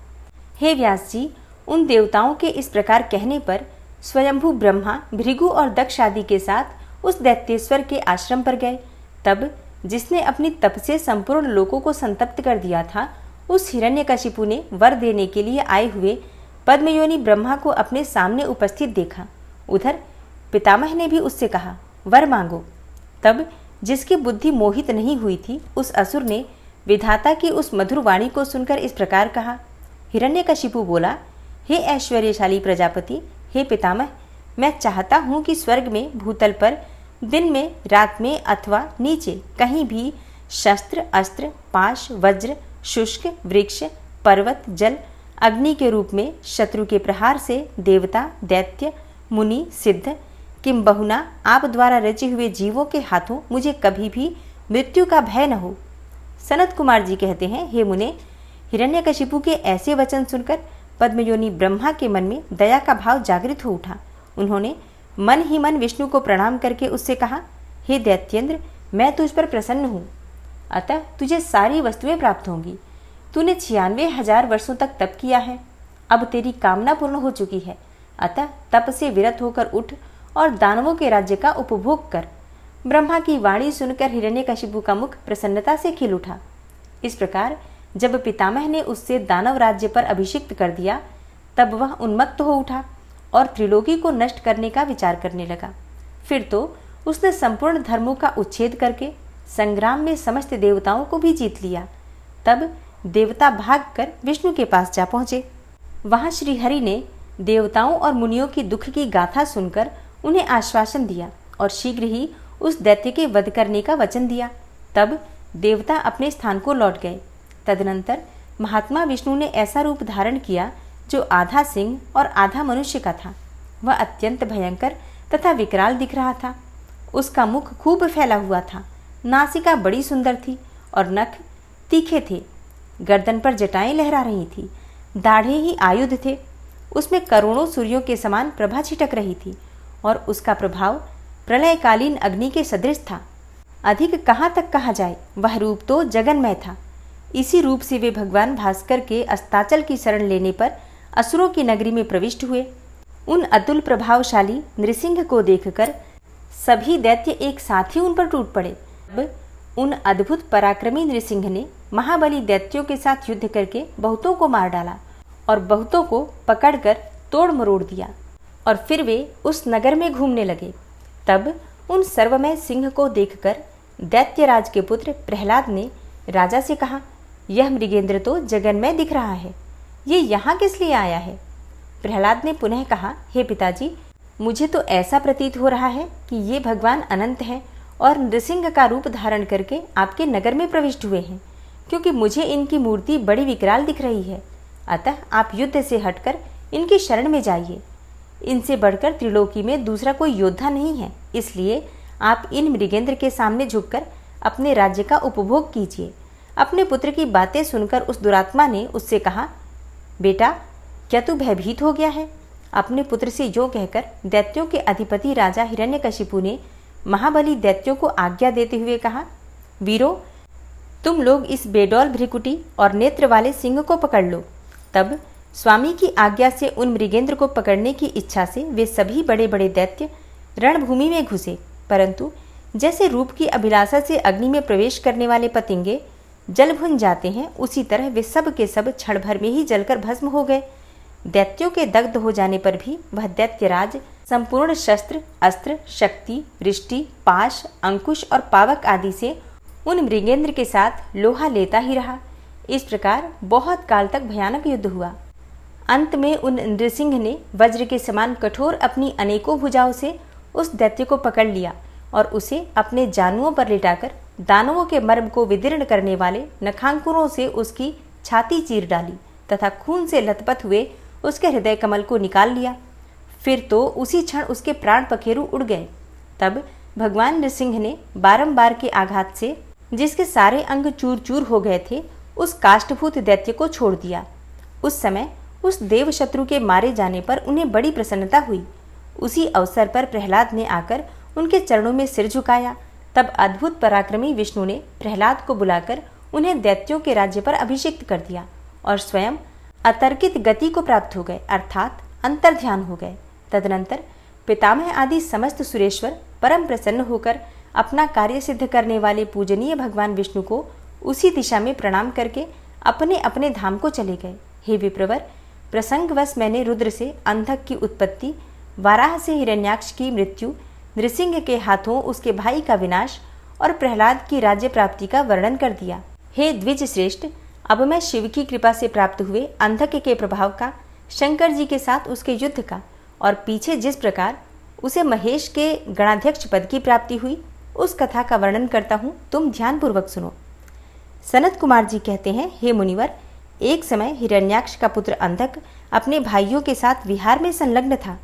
हे व्यास जी, उन देवताओं के इस प्रकार कहने पर स्वयंभू ब्रह्मा, भृगु और दक्ष आदि के साथ उस दैत्येश्वर के आश्रम पर गए। तब जिसने अपनी तप से संपूर्ण लोकों को संतप्त कर दिया था, उस हिरण्यकशिपु ने वर देने के लिए आए हुए पद्मयोनि ब्रह्मा को अपने सामने उपस्थित देखा। उधर पितामह ने भी उससे कहा, वर मांगो। तब जिसकी बुद्धि मोहित नहीं हुई थी, उस असुर ने विधाता की उस मधुर वाणी को सुनकर इस प्रकार कहा। हिरण्यकशिपु बोला, हे ऐश्वर्यशाली प्रजापति, हे पितामह, मैं चाहता हूँ कि स्वर्ग में, भूतल पर, दिन में, रात में अथवा नीचे कहीं भी शस्त्र, अस्त्र, पाश, वज्र, शुष्क, वृक्ष, पर्वत, जल अग्नि के रूप में शत्रु के प्रहार से देवता, दैत्य, मुनि, सिद्ध, किम बहुना आप द्वारा रचे हुए जीवों के हाथों मुझे कभी भी मृत्यु का भय न हो। सनत कुमार जी कहते हैं, हे मुने, हिरण्यकशिपु के ऐसे वचन सुनकर पद्मयोनि ब्रह्मा के मन में दया का भाव जागृत हो उठा। उन्होंने मन ही मन विष्णु को प्रणाम करके उससे कहा, हे दैत्येंद्र, मैं तुझ पर प्रसन्न हूँ, अतः तुझे सारी वस्तुएं प्राप्त होंगी। तूने 96,000 वर्षों तक तप किया है, अब तेरी कामना पूर्ण हो चुकी है, अतः तप से विरत होकर उठ और दानवों के राज्य का उपभोग कर। ब्रह्मा की वाणी सुनकर हिरण्यकशिपु का मुख प्रसन्नता से खिल उठा। इस प्रकार जब पितामह ने उससे दानव राज्य पर अभिषिक्त कर दिया, तब वह उन्मत्त हो उठा और त्रिलोकी को नष्ट करने का विचार करने लगा। फिर तो उसने संपूर्ण धर्मों का उच्छेद करके संग्राम में समस्त देवताओं को भी जीत लिया। तब देवता भागकर विष्णु के पास जा पहुंचे। वहां श्रीहरि ने देवताओं और मुनियों की दुख की गाथा सुनकर उन्हें आश्वासन दिया और शीघ्र ही उस दैत्य के वध करने का वचन दिया। तब देवता अपने स्थान को लौट गए। तदनंतर महात्मा विष्णु ने ऐसा रूप धारण किया जो आधा सिंह और आधा मनुष्य का था। वह अत्यंत भयंकर तथा विकराल दिख रहा था। उसका मुख खूब फैला हुआ था, नासिका बड़ी सुंदर थी और नख तीखे थे। गर्दन पर जटाएं लहरा रही थी, दाढ़े ही आयुध थे। उसमें करोड़ों सूर्यों के समान प्रभा छिटक रही थी और उसका प्रभाव प्रलयकालीन अग्नि के सदृश था। अधिक कहाँ तक कहा जाए, वह रूप तो जगन्मय था। इसी रूप से वे भगवान भास्कर के अस्ताचल की शरण लेने पर असुरों की नगरी में प्रविष्ट हुए। उन अतुल प्रभावशाली नृसिंह को देखकर सभी दैत्य एक साथ ही उन पर टूट पड़े। अब उन अद्भुत पराक्रमी नृसिंह ने महाबली दैत्यों के साथ युद्ध करके बहुतों को मार डाला और बहुतों को पकड़कर तोड़ मरोड़ दिया और फिर वे उस नगर में घूमने लगे। तब उन सर्वमय सिंह को देखकर दैत्यराज के पुत्र प्रहलाद ने राजा से कहा, यह मृगेंद्र तो जगन्मय दिख रहा है, ये यहाँ किस लिए आया है? प्रहलाद ने पुनः कहा, हे पिताजी, मुझे तो ऐसा प्रतीत हो रहा है कि ये भगवान अनंत हैं और नृसिंह का रूप धारण करके आपके नगर में प्रविष्ट हुए हैं, क्योंकि मुझे इनकी मूर्ति बड़ी विकराल दिख रही है। अतः आप युद्ध से हटकर इनकी शरण में जाइए। इनसे बढ़कर त्रिलोकी में दूसरा कोई योद्धा नहीं है, इसलिए आप इन मृगेंद्र के सामने झुककर अपने राज्य का उपभोग कीजिए। अपने पुत्र की बातें सुनकर उस दुरात्मा ने उससे कहा, बेटा, क्या तू भयभीत हो गया है? अपने पुत्र से जो कहकर दैत्यों के अधिपति राजा हिरण्यकशिपु ने महाबली दैत्यों को आज्ञा देते हुए कहा, वीरो, तुम लोग इस बेडौल भ्रिकुटी और नेत्र वाले सिंह को पकड़ लो। तब स्वामी की आज्ञा से उन मृगेंद्र को पकड़ने की इच्छा से वे सभी बड़े बड़े दैत्य रणभूमि में घुसे, परंतु जैसे रूप की अभिलाषा से अग्नि में प्रवेश करने वाले पतंगे जल भुन जाते हैं, उसी तरह वे सब के सब क्षण भर में ही जलकर भस्म हो गए। दैत्यों के दग्ध हो जाने पर भी वह दैत्यराज संपूर्ण शस्त्र, अस्त्र, शक्ति, वृष्टि, पाश, अंकुश और पावक आदि से उन मृगेंद्र के साथ लोहा लेता ही रहा। इस प्रकार बहुत काल तक भयानक युद्ध हुआ। अंत में उन नृसिंह ने वज्र के समान कठोर अपनी अनेकों भुजाओं से उस दैत्य को पकड़ लिया और उसे अपने जानुओं पर लिटाकर दानवों के मर्म को विदीर्ण करने वाले नखांकुरों से उसकी छाती चीर डाली तथा खून से लथपथ हुए उसके हृदय कमल को निकाल लिया। फिर तो उसी क्षण उसके प्राण पखेरु उड़ गए। तब भगवान नृसिंह ने बारंबार के आघात से जिसके सारे अंग चूर चूर हो गए थे, उस काष्ठभूत दैत्य को छोड़ दिया। उस समय उस देव शत्रु के मारे जाने पर उन्हें बड़ी प्रसन्नता हुई। उसी अवसर पर प्रहलाद ने आकर उनके चरणों में सिर झुकाया। तब अद्भुत पराक्रमी विष्णु ने प्रहलाद को बुलाकर उन्हें दैत्यों के राज्य पर अभिषिक्त कर दिया और स्वयं अतर्कित गति को प्राप्त हो गए, अर्थात अंतर्ध्यान हो गए। तदनंतर पितामह आदि समस्त सुरेश्वर परम प्रसन्न होकर अपना कार्य सिद्ध करने वाले पूजनीय भगवान विष्णु को उसी दिशा में प्रणाम करके अपने अपने धाम को चले गए। हे विप्रवर, प्रसंगवश मैंने रुद्र से अंधक की उत्पत्ति, वाराह से हिरण्याक्ष की मृत्यु, नृसिंह के हाथों उसके भाई का विनाश और प्रहलाद की राज्य प्राप्ति का वर्णन कर दिया। हे द्विज श्रेष्ठ, अब मैं शिव की कृपा से प्राप्त हुए अंधक के प्रभाव का, शंकर जी के साथ उसके युद्ध का और पीछे जिस प्रकार उसे महेश के गणाध्यक्ष पद की प्राप्ति हुई, उस कथा का वर्णन करता हूँ, तुम ध्यानपूर्वक सुनो। सनत कुमार जी कहते हैं, हे मुनिवर, एक समय हिरण्याक्ष का पुत्र अंधक अपने भाइयों के साथ विहार में संलग्न था।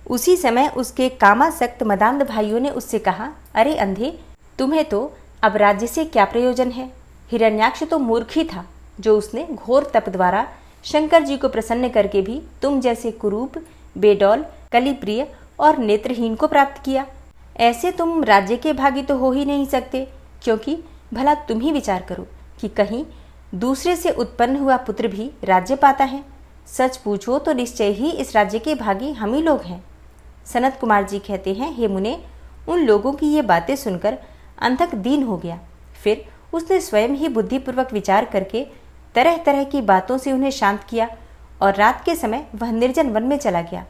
उसी समय उसके कामासक्त मदांध भाइयों ने उससे कहा, अरे अंधे, तुम्हें तो अब राज्य से क्या प्रयोजन है। हिरण्याक्ष तो मूर्ख ही था, जो उसने घोर तप द्वारा शंकर जी को प्रसन्न करके भी तुम जैसे कुरूप, बेडौल, कलिप्रिय और नेत्रहीन को प्राप्त किया। ऐसे तुम राज्य के भागी तो हो ही नहीं सकते, क्योंकि भला तुम ही विचार करो कि कहीं दूसरे से उत्पन्न हुआ पुत्र भी राज्य पाता है। सच पूछो तो निश्चय ही इस राज्य के भागी हम ही लोग हैं। सनत कुमार जी कहते हैं, हे मुने, उन लोगों की ये बातें सुनकर अंधक दीन हो गया। फिर उसने स्वयं ही बुद्धिपूर्वक विचार करके तरह तरह की बातों से उन्हें शांत किया और रात के समय वह निर्जन वन में चला गया।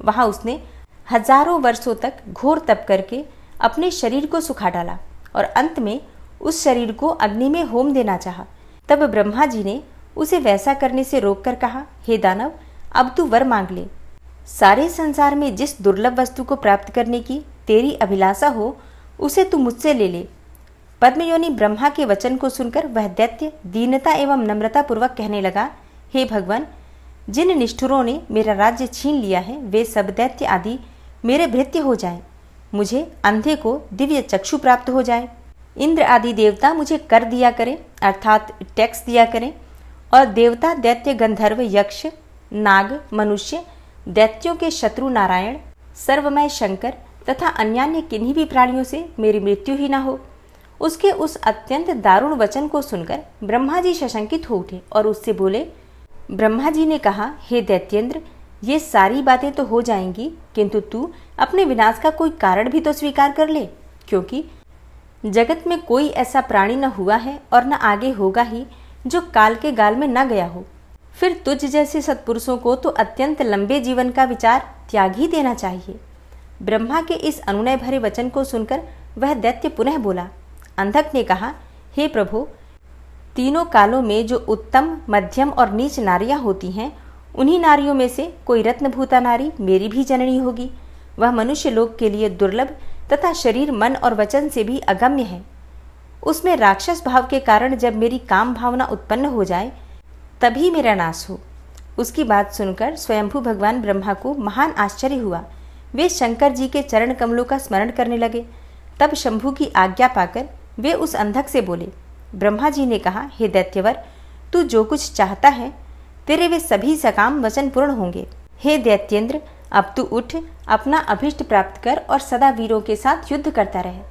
वहां उसने हजारों वर्षों तक घोर तप करके अपने शरीर को सुखा डाला और अंत में उस शरीर को अग्नि में होम देना चाहा। तब ब्रह्मा जी ने उसे वैसा करने से रोककर कहा, हे दानव, अब तू वर मांग ले। सारे संसार में जिस दुर्लभ वस्तु को प्राप्त करने की तेरी अभिलाषा हो, उसे तू मुझसे ले ले। पद्मयोनि ब्रह्मा के वचन को सुनकर वह दैत्य दीनता एवं नम्रता पूर्वक कहने लगा, हे भगवान, जिन निष्ठुरों ने मेरा राज्य छीन लिया है, वे सब दैत्य आदि मेरे भृत्य हो जाएं। मुझे अंधे को दिव्य चक्षु प्राप्त हो जाए। इंद्र आदि देवता मुझे कर दिया करें, अर्थात टैक्स दिया करें, और देवता, दैत्य, गंधर्व, यक्ष, नाग, मनुष्य, दैत्यों के शत्रु नारायण, सर्वमय शंकर तथा अन्यान्य किन्हीं भी प्राणियों से मेरी मृत्यु ही न हो। उसके उस अत्यंत दारुण वचन को सुनकर ब्रह्मा जी सशंकित हो उठे और उससे बोले। ब्रह्मा जी ने कहा, हे दैत्येंद्र, ये सारी बातें तो हो जाएंगी, किंतु तू अपने विनाश का कोई कारण भी तो स्वीकार कर ले, क्योंकि जगत में कोई ऐसा प्राणी न हुआ है और न आगे होगा ही जो काल के गाल में न गया हो। फिर तुझ जैसे सत्पुरुषों को तो अत्यंत लंबे जीवन का विचार त्याग ही देना चाहिए। ब्रह्मा के इस अनुनय भरे वचन को सुनकर वह दैत्य पुनः बोला। अंधक ने कहा, हे प्रभु, तीनों कालों में जो उत्तम, मध्यम और नीच नारियां होती हैं, उन्हीं नारियों में से कोई रत्नभूता नारी मेरी भी जननी होगी। वह मनुष्य लोक के लिए दुर्लभ तथा शरीर, मन और वचन से भी अगम्य है। उसमें राक्षस भाव के कारण जब मेरी काम भावना उत्पन्न हो जाए, तभी मेरा नाश हो। उसकी बात सुनकर स्वयंभू भगवान ब्रह्मा को महान आश्चर्य हुआ। वे शंकर जी के चरण कमलों का स्मरण करने लगे। तब शंभू की आज्ञा पाकर वे उस अंधक से बोले। ब्रह्मा जी ने कहा, हे दैत्यवर, तू जो कुछ चाहता है, तेरे वे सभी सकाम वचन पूर्ण होंगे। हे दैत्येंद्र, अब तू उठ, अपना अभिष्ट प्राप्त कर और सदा वीरों के साथ युद्ध करता रहे।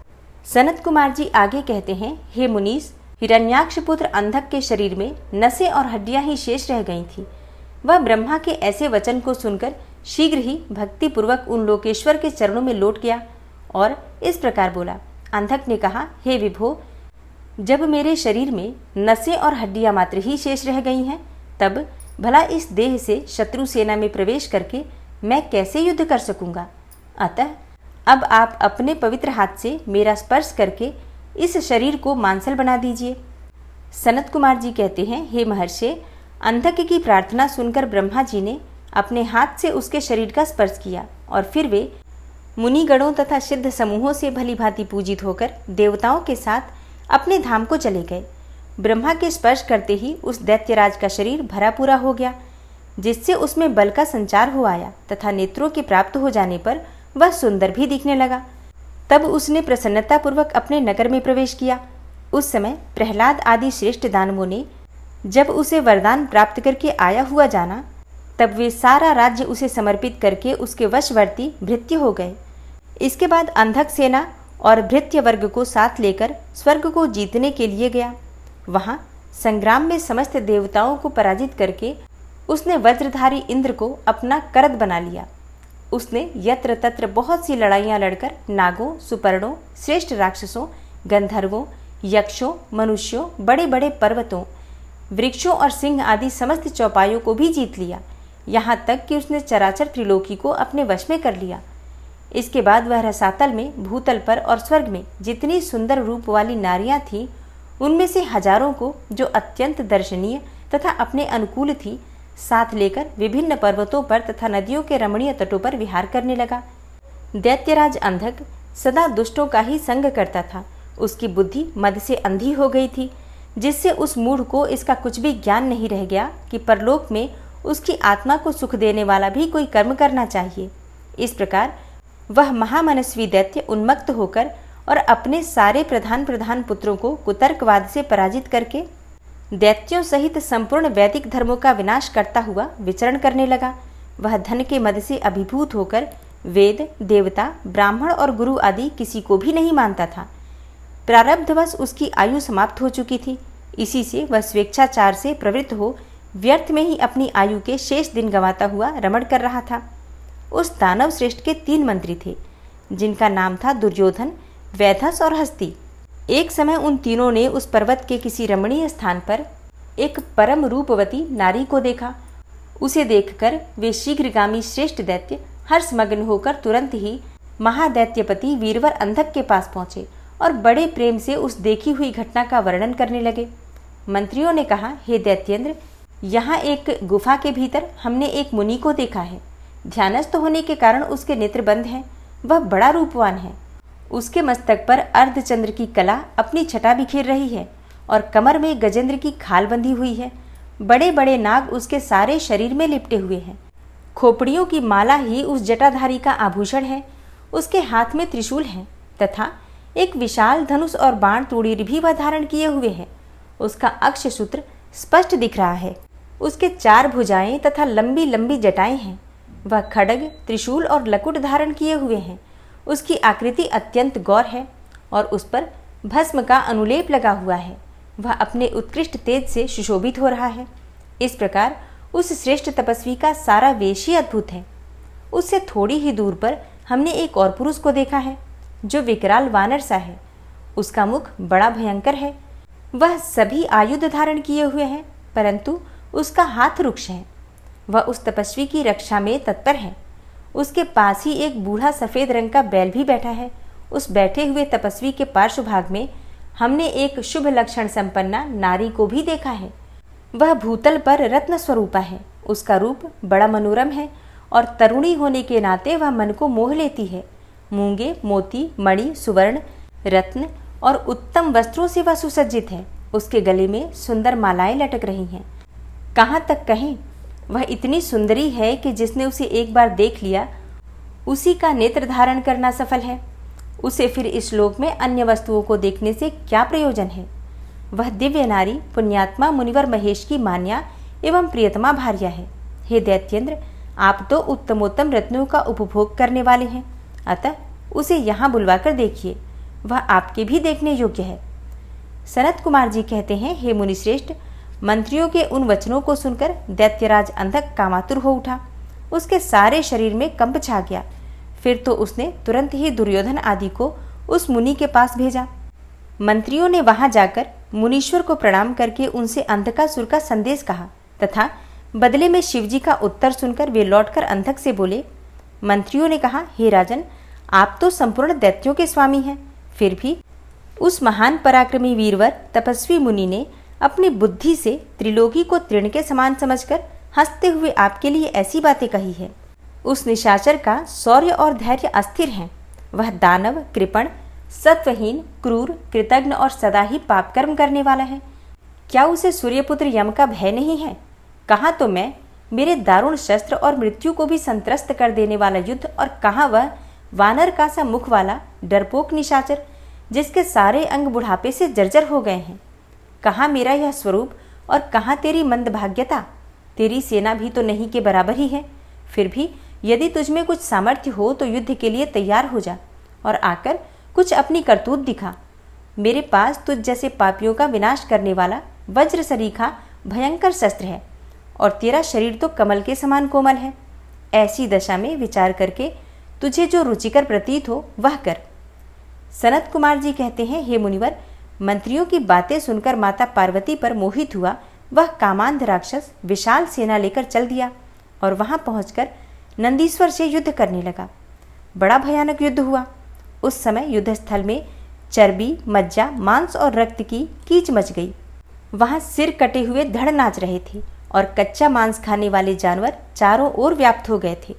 सनत कुमार जी आगे कहते हैं, हे मुनीस, हिरण्याक्ष पुत्र अंधक के शरीर में नसें और हड्डियां ही शेष रह गई थी। वह ब्रह्मा के ऐसे वचन को सुनकर शीघ्र ही भक्तिपूर्वक उन लोकेश्वर के चरणों में लौट गया और इस प्रकार बोला। अंधक ने कहा, हे विभो, जब मेरे शरीर में नसें और हड्डियां मात्र ही शेष रह गई हैं, तब भला इस देह से शत्रु सेना में प्रवेश करके मैं कैसे युद्ध कर सकूंगा। अतः अब आप अपने पवित्र हाथ से मेरा स्पर्श करके इस शरीर को मांसल बना दीजिए। सनत कुमार जी कहते हैं, हे महर्षि, अंधक की प्रार्थना सुनकर ब्रह्मा जी ने अपने हाथ से उसके शरीर का स्पर्श किया और फिर वे मुनिगणों तथा सिद्ध समूहों से भली भांति पूजित होकर देवताओं के साथ अपने धाम को चले गए। ब्रह्मा के स्पर्श करते ही उस दैत्यराज का शरीर भरा पूरा हो गया, जिससे उसमें बल का संचार हो आया तथा नेत्रों के प्राप्त हो जाने पर वह सुंदर भी दिखने लगा। तब उसने प्रसन्नतापूर्वक अपने नगर में प्रवेश किया। उस समय प्रहलाद आदि श्रेष्ठ दानवों ने जब उसे वरदान प्राप्त करके आया हुआ जाना, तब वे सारा राज्य उसे समर्पित करके उसके वशवर्ती भृत्य हो गए। इसके बाद अंधक सेना और भृत्य वर्ग को साथ लेकर स्वर्ग को जीतने के लिए गया। वहां संग्राम में समस्त देवताओं को पराजित करके उसने वज्रधारी इंद्र को अपना करद बना लिया। उसने यत्र तत्र बहुत सी लड़ाइयां लड़कर नागों, सुपर्णों, श्रेष्ठ राक्षसों, गंधर्वों, यक्षों, मनुष्यों, बड़े बड़े पर्वतों, वृक्षों और सिंह आदि समस्त चौपायों को भी जीत लिया। यहाँ तक कि उसने चराचर त्रिलोकी को अपने वश में कर लिया। इसके बाद वह रसातल में, भूतल पर और स्वर्ग में जितनी सुंदर रूप वाली नारियां थीं, उनमें से हजारों को, जो अत्यंत दर्शनीय तथा अपने अनुकूल थी, साथ लेकर विभिन्न पर्वतों पर तथा नदियों के रमणीय तटों पर विहार करने लगा। दैत्यराज अंधक सदा दुष्टों का ही संग करता था। उसकी बुद्धि मद से अंधी हो गई थी। जिससे उस मूढ़ को इसका कुछ भी ज्ञान नहीं रह गया कि परलोक में उसकी आत्मा को सुख देने वाला भी कोई कर्म करना चाहिए। इस प्रकार वह महामनस्वी दैत्य उन्मत्त होकर और अपने सारे प्रधान पुत्रों को कुतर्कवाद से पराजित करके दैत्यों सहित संपूर्ण वैदिक धर्मों का विनाश करता हुआ विचरण करने लगा। वह धन के मद से अभिभूत होकर वेद, देवता, ब्राह्मण और गुरु आदि किसी को भी नहीं मानता था। प्रारब्धवश उसकी आयु समाप्त हो चुकी थी। इसी से वह स्वेच्छाचार से प्रवृत्त हो व्यर्थ में ही अपनी आयु के शेष दिन गंवाता हुआ रमण कर रहा था। उस दानव श्रेष्ठ के 3 मंत्री थे, जिनका नाम था दुर्योधन, वैधस और हस्ती। एक समय उन तीनों ने उस पर्वत के किसी रमणीय स्थान पर एक परम रूपवती नारी को देखा। उसे देखकर वे शीघ्रगामी श्रेष्ठ दैत्य हर्षमग्न होकर तुरंत ही महादैत्यपति वीरवर अंधक के पास पहुंचे और बड़े प्रेम से उस देखी हुई घटना का वर्णन करने लगे। मंत्रियों ने कहा, हे दैत्येंद्र, यहाँ एक गुफा के भीतर हमने एक मुनि को देखा है। ध्यानस्थ होने के कारण उसके नेत्र बंद हैं। वह बड़ा रूपवान है। उसके मस्तक पर अर्धचंद्र की कला अपनी छटा बिखेर रही है और कमर में गजेंद्र की खाल बंधी हुई है। बड़े बड़े नाग उसके सारे शरीर में लिपटे हुए हैं। खोपड़ियों की माला ही उस जटाधारी का आभूषण है। उसके हाथ में त्रिशूल है तथा एक विशाल धनुष और बाण तूणीर भी वह धारण किए हुए है। उसका अक्षसूत्र स्पष्ट दिख रहा है। उसके 4 भुजाएं तथा लंबी लंबी जटाएं हैं। वह खड्ग, त्रिशूल और लकुट धारण किए हुए हैं। उसकी आकृति अत्यंत गौर है और उस पर भस्म का अनुलेप लगा हुआ है। वह अपने उत्कृष्ट तेज से सुशोभित हो रहा है। इस प्रकार उस श्रेष्ठ तपस्वी का सारा वेश ही अद्भुत है। उससे थोड़ी ही दूर पर हमने एक और पुरुष को देखा है, जो विकराल वानर सा है। उसका मुख बड़ा भयंकर है। वह सभी आयुध धारण किए हुए हैं, परंतु उसका हाथ रुक्ष है। वह उस तपस्वी की रक्षा में तत्पर है। उसके पास ही एक बूढ़ा सफेद रंग का बैल भी बैठा है। उस बैठे हुए तपस्वी के पार्श्व भाग में हमने एक शुभ लक्षण संपन्ना नारी को भी देखा है। वह भूतल पर रत्न स्वरूपा है। उसका रूप बड़ा मनोरम है और तरुणी होने के नाते वह मन को मोह लेती है। मूंगे, मोती, मणि, सुवर्ण, रत्न और उत्तम वस्त्रों से वह सुसज्जित है। उसके गले में सुंदर मालाएं लटक रही हैं। कहाँ तक कहें, वह इतनी सुंदरी है कि जिसने उसे एक बार देख लिया, उसी का नेत्र धारण करना सफल है। उसे फिर इस लोक में अन्य वस्तुओं को देखने से क्या प्रयोजन है। वह दिव्य नारी पुण्यात्मा मुनिवर महेश की मान्या एवं प्रियतमा भार्या है। हे दैत्येंद्र, आप तो उत्तमोत्तम रत्नों का उपभोग करने वाले हैं, अतः उसे यहाँ बुलवाकर देखिए। वह आपके भी देखने योग्य है। सनत कुमार जी कहते हैं, हे मुनिश्रेष्ठ, मंत्रियों के उन वचनों को सुनकर दैत्यराज अंधक कामातुर हो उठा। उसके सारे शरीर में कंप छा गया। फिर तो उसने तुरंत ही दुर्योधन आदि को उस मुनि के पास भेजा। मंत्रियों ने वहां जाकर मुनीश्वर को प्रणाम करके उनसे अंधकासुर का संदेश कहा तथा बदले में शिवजी का उत्तर सुनकर वे लौटकर अंधक से बोले। मंत्रियों ने कहा, हे राजन, आप तो संपूर्ण दैत्यों के स्वामी हैं, फिर भी उस महान पराक्रमी वीरवर तपस्वी मुनि ने अपनी बुद्धि से त्रिलोकी को तृण के समान समझकर हंसते हुए आपके लिए ऐसी बातें कही है। उस निशाचर का शौर्य और धैर्य अस्थिर है। वह दानव, कृपण, सत्वहीन, क्रूर, कृतघ्न और सदा ही पाप कर्म करने वाला है। क्या उसे सूर्यपुत्र यम का भय नहीं है? कहाँ तो मैं, मेरे दारुण शस्त्र और मृत्यु को भी संत्रस्त कर देने वाला युद्ध, और कहाँ वह वानर का सा मुख वाला डरपोक निशाचर, जिसके सारे अंग बुढ़ापे से जर्जर हो गए हैं। कहाँ मेरा यह स्वरूप और कहाँ तेरी मंदभाग्यता? तेरी सेना भी तो नहीं के बराबर ही है। फिर भी यदि तुझमें कुछ सामर्थ्य हो तो युद्ध के लिए तैयार हो जा और आकर कुछ अपनी करतूत दिखा। मेरे पास तुझ जैसे पापियों का विनाश करने वाला वज्र सरीखा भयंकर शस्त्र है और तेरा शरीर तो कमल के समान कोमल है। ऐसी दशा में विचार करके तुझे जो रुचिकर प्रतीत हो वह कर। सनत कुमार जी कहते हैं, हे मुनिवर, मंत्रियों की बातें सुनकर माता पार्वती पर मोहित हुआ वह कामांध राक्षस विशाल सेना लेकर चल दिया और वहां पहुंचकर नंदीश्वर से युद्ध करने लगा। बड़ा भयानक युद्ध हुआ। उस समय युद्ध स्थल में चर्बी, मज्जा, मांस और रक्त की कीच मच गई। वहां सिर कटे हुए धड़ नाच रहे थे और कच्चा मांस खाने वाले जानवर चारों ओर व्याप्त हो गए थे,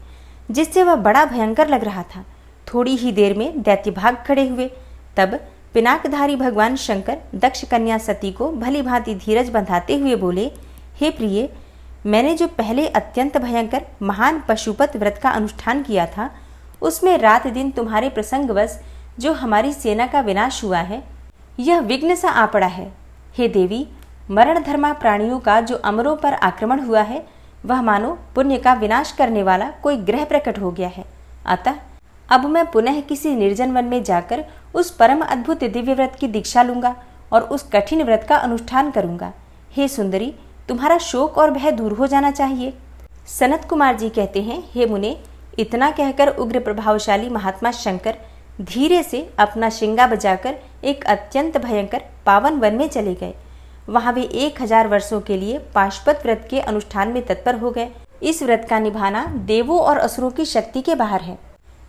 जिससे वह बड़ा भयंकर लग रहा था। थोड़ी ही देर में दैत्य भाग खड़े हुए। तब पिनाकधारी भगवान शंकर दक्ष कन्या सती को भली भांति धीरज बंधाते हुए बोले, हे प्रिय, मैंने जो पहले अत्यंत भयंकर महान पशुपत व्रत का अनुष्ठान किया था, उसमें रात दिन तुम्हारे प्रसंगवश जो हमारी सेना का विनाश हुआ है, यह विघ्न सा आ पड़ा है। हे देवी, मरण धर्मा प्राणियों का जो अमरों पर आक्रमण हुआ है, वह मानो पुण्य का विनाश करने वाला कोई ग्रह प्रकट हो गया है। अतः अब मैं पुनः किसी निर्जन वन में जाकर उस परम अद्भुत दिव्य व्रत की दीक्षा लूंगा और उस कठिन व्रत का अनुष्ठान करूंगा। हे सुंदरी, तुम्हारा शोक और भय दूर हो जाना चाहिए। सनत कुमार जी कहते हैं, हे मुने, इतना कहकर उग्र प्रभावशाली महात्मा शंकर धीरे से अपना शिंगा बजाकर एक अत्यंत भयंकर पावन वन में चले गए। वहां वे 1000 वर्षों के लिए पाशुपत व्रत के अनुष्ठान में तत्पर हो गए। इस व्रत का निभाना देवों और असुरों की शक्ति के बाहर है।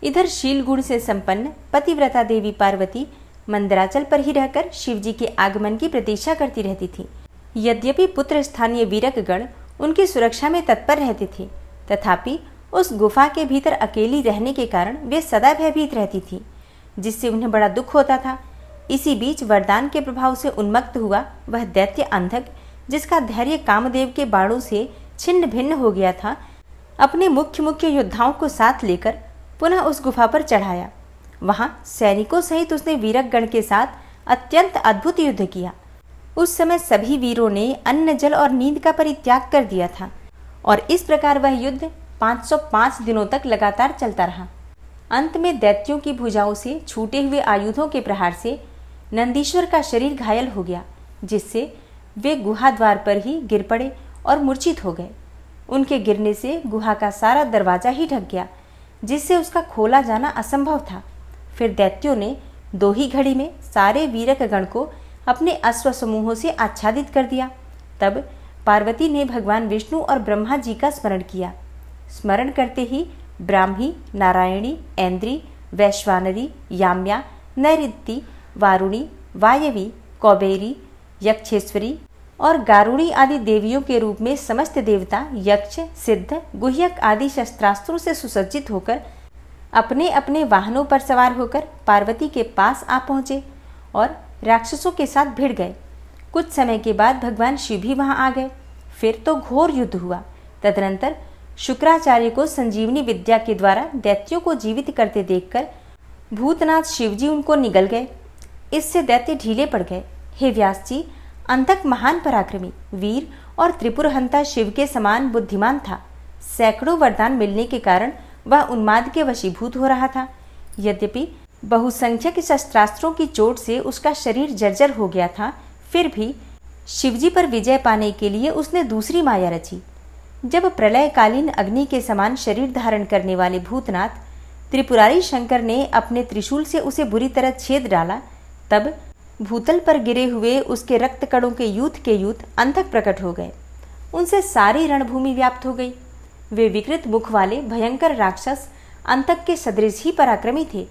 इधर शील गुण से संपन्न पतिव्रता देवी पार्वती मंदराचल पर ही रहकर शिवजी के आगमन की प्रतीक्षा करती रहती थी। यद्यपि पुत्र स्थानीय वीरकगण उनकी सुरक्षा में तत्पर रहते थे, तथापि उस गुफा के भीतर अकेली रहने के कारण वे सदा भयभीत रहती थी, जिससे उन्हें बड़ा दुख होता था। इसी बीच वरदान के प्रभाव से उन्मत्त हुआ वह दैत्य अंधक, जिसका धैर्य कामदेव के बाणों से छिन्न भिन्न हो गया था, अपने मुख्य योद्धाओं को साथ लेकर पुनः उस गुफा पर चढ़ाया। वहां सैनिकों सहित उसने वीरकगण के साथ अत्यंत अद्भुत युद्ध किया। उस समय सभी वीरों ने अन्न, जल और नींद का परित्याग कर दिया था और इस प्रकार वह युद्ध 505 दिनों तक लगातार चलता रहा। अंत में दैत्यों की भुजाओं से छूटे हुए आयुधों के प्रहार से नंदीश्वर का शरीर घायल हो गया, जिससे वे गुहा द्वार पर ही गिर पड़े और मूर्छित हो गए। उनके गिरने से गुहा का सारा दरवाजा ही ढक गया, जिससे उसका खोला जाना असंभव था। फिर दैत्यों ने 2 ही घड़ी में सारे वीरकगण को अपने अश्व समूहों से आच्छादित कर दिया। तब पार्वती ने भगवान विष्णु और ब्रह्मा जी का स्मरण किया। स्मरण करते ही ब्राह्मी, नारायणी, ऐन्द्री, वैश्वानरी, याम्या, नैऋत्ति, वारुणी, वायवी, कौबेरी, यक्षेश्वरी और गारुणी आदि देवियों के रूप में समस्त देवता यक्ष, सिद्ध, गुह्यक आदि शस्त्रास्त्रों से सुसज्जित होकर अपने अपने वाहनों पर सवार होकर पार्वती के पास आ पहुंचे और राक्षसों के साथ भिड़ गए। कुछ समय के बाद भगवान शिव भी वहां आ गए। फिर तो घोर युद्ध हुआ। तदनंतर शुक्राचार्य को संजीवनी विद्या के द्वारा दैत्यों को जीवित करते देखकर भूतनाथ शिवजी उनको निगल गए। इससे दैत्य ढीले पड़ गए। हे व्यास जी, अंतक महान पराक्रमी, वीर और त्रिपुरहंता शिव के समान बुद्धिमान था। सैकड़ों वरदान मिलने के कारण वह उन्माद के वशीभूत हो रहा था। यद्यपि बहुसंख्यक शस्त्रास्त्रों की चोट से उसका शरीर जर्जर हो गया था, फिर भी शिवजी पर विजय पाने के लिए उसने दूसरी माया रची। जब प्रलयकालीन अग्नि के समान शरीर धारण करने वाले भूतनाथ त्रिपुरारी शंकर ने अपने त्रिशूल से उसे बुरी तरह छेद डाला, तब भूतल पर गिरे हुए उसके रक्त कणों के यूथ अंधक प्रकट हो गए। उनसे सारी रणभूमि व्याप्त हो गई। वे विकृत मुख वाले भयंकर राक्षस अंतक के सदृश ही पराक्रमी थे।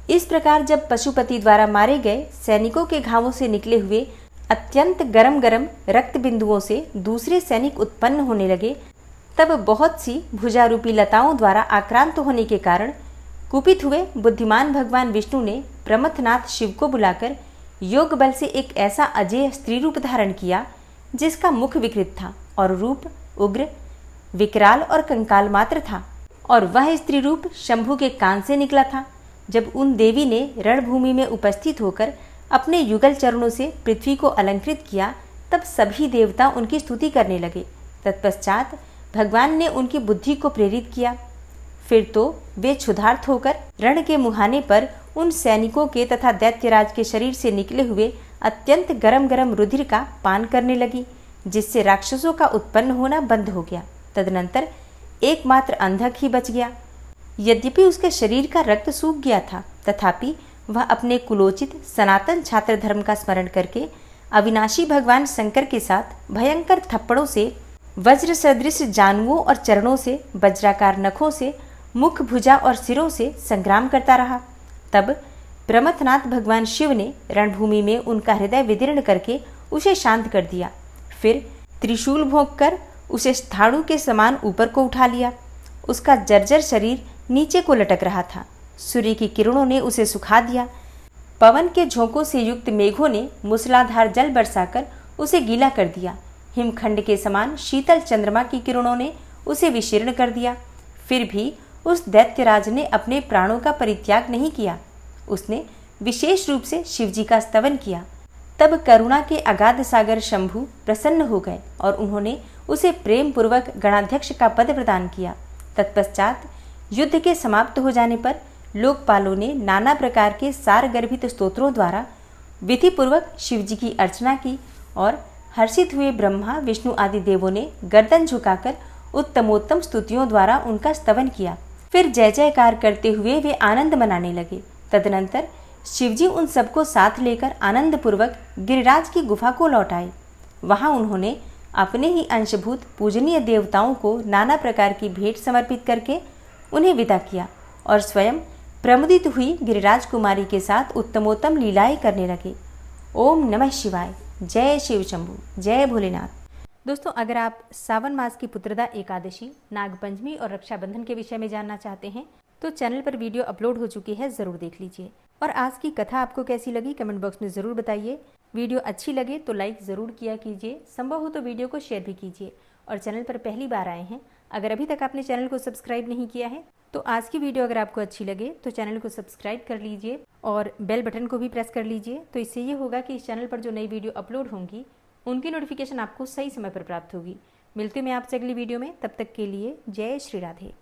इस प्रकार जब पशुपति द्वारा मारे गए सैनिकों के घावों से निकले हुए अत्यंत गरम गरम रक्त बिंदुओं से दूसरे सैनिक उत्पन्न होने लगे, तब बहुत सी भुजारूपी लताओं द्वारा आक्रांत होने के कारण कुपित हुए बुद्धिमान भगवान विष्णु ने प्रमथनाथ शिव को बुलाकर योग बल से एक ऐसा अजेय स्त्री रूप धारण किया, जिसका मुख विकृत था और रूप उग्र, विकराल और कंकाल मात्र था। और वह स्त्री रूप शंभु के कान से निकला था। जब उन देवी ने रणभूमि में उपस्थित होकर अपने युगल चरणों से पृथ्वी को अलंकृत किया, तब सभी देवता उनकी स्तुति करने लगे। तत्पश्चात भगवान ने उनकी बुद्धि को प्रेरित किया। फिर तो वे क्षुधार्त होकर रण के मुहाने पर उन सैनिकों के तथा दैत्यराज के शरीर से निकले हुए अत्यंत गरम गरम रुधिर का पान करने लगी, जिससे राक्षसों का उत्पन्न होना बंद हो गया। तदनंतर एकमात्र अंधक ही बच गया। यद्यपि उसके शरीर का रक्त सूख गया था, तथापि वह अपने कुलोचित सनातन छात्र धर्म का स्मरण करके अविनाशी भगवान शंकर के साथ भयंकर थप्पड़ों से, वज्र सदृश जानुओं और चरणों से, वज्राकार नखों से, मुख, भुजा और सिरों से संग्राम करता रहा। तब प्रमथनाथ भगवान शिव ने रणभूमि में उनका हृदय विदीर्ण करके उसे शांत कर दिया। फिर त्रिशूल भोंक कर उसे स्थाणु के समान ऊपर को उठा लिया। उसका जर्जर शरीर नीचे को लटक रहा था। सूर्य की किरणों ने उसे सुखा दिया। पवन के झोंकों से युक्त मेघों ने मूसलाधार जल बरसाकर उसे गीला कर दिया। हिमखंड के समान शीतल चंद्रमा की किरणों ने उसे विशीर्ण कर दिया। फिर भी उस दैत्यराज ने अपने प्राणों का परित्याग नहीं किया। उसने विशेष रूप से शिवजी का स्तवन किया। तब करुणा के अगाध सागर शंभु प्रसन्न हो गए और उन्होंने उसे प्रेम पूर्वक गणाध्यक्ष का पद प्रदान किया। तत्पश्चात युद्ध के समाप्त हो जाने पर लोकपालों ने नाना प्रकार के सार गर्भित स्तोत्रों द्वारा विधि पूर्वक शिवजी की अर्चना की और हर्षित हुए ब्रह्मा विष्णु आदि देवों ने गर्दन झुकाकर उत्तमोत्तम स्तुतियों द्वारा उनका स्तवन किया। फिर जय जयकार करते हुए वे आनंद मनाने लगे। तदनंतर शिवजी उन सबको साथ लेकर आनंद पूर्वक गिरिराज की गुफा को लौट आए। वहां उन्होंने अपने ही अंशभूत पूजनीय देवताओं को नाना प्रकार की भेंट समर्पित करके उन्हें विदा किया और स्वयं प्रमुदित हुई गिरिराज कुमारी के साथ उत्तमोत्तम लीलाएं करने लगे। ओम नमः शिवाय। जय शिव शंभु। जय भोलेनाथ। दोस्तों, अगर आप सावन मास की पुत्रदा एकादशी, नागपंचमी और रक्षाबंधन के विषय में जानना चाहते हैं तो चैनल पर वीडियो अपलोड हो चुकी है, जरूर देख लीजिए। और आज की कथा आपको कैसी लगी कमेंट बॉक्स में जरूर बताइए। वीडियो अच्छी लगे तो लाइक जरूर किया कीजिए, संभव हो तो वीडियो को शेयर भी कीजिए। और चैनल पर पहली बार आए हैं, अगर अभी तक आपने चैनल को सब्सक्राइब नहीं किया है तो आज की वीडियो अगर आपको अच्छी लगे तो चैनल को सब्सक्राइब कर लीजिए और बेल बटन को भी प्रेस कर लीजिए। तो इससे ये होगा कि इस चैनल पर जो नई वीडियो अपलोड होंगी उनकी नोटिफिकेशन आपको सही समय पर प्राप्त होगी। मिलती हूँ मैं आपसे अगली वीडियो में, तब तक के लिए जय श्री राधे।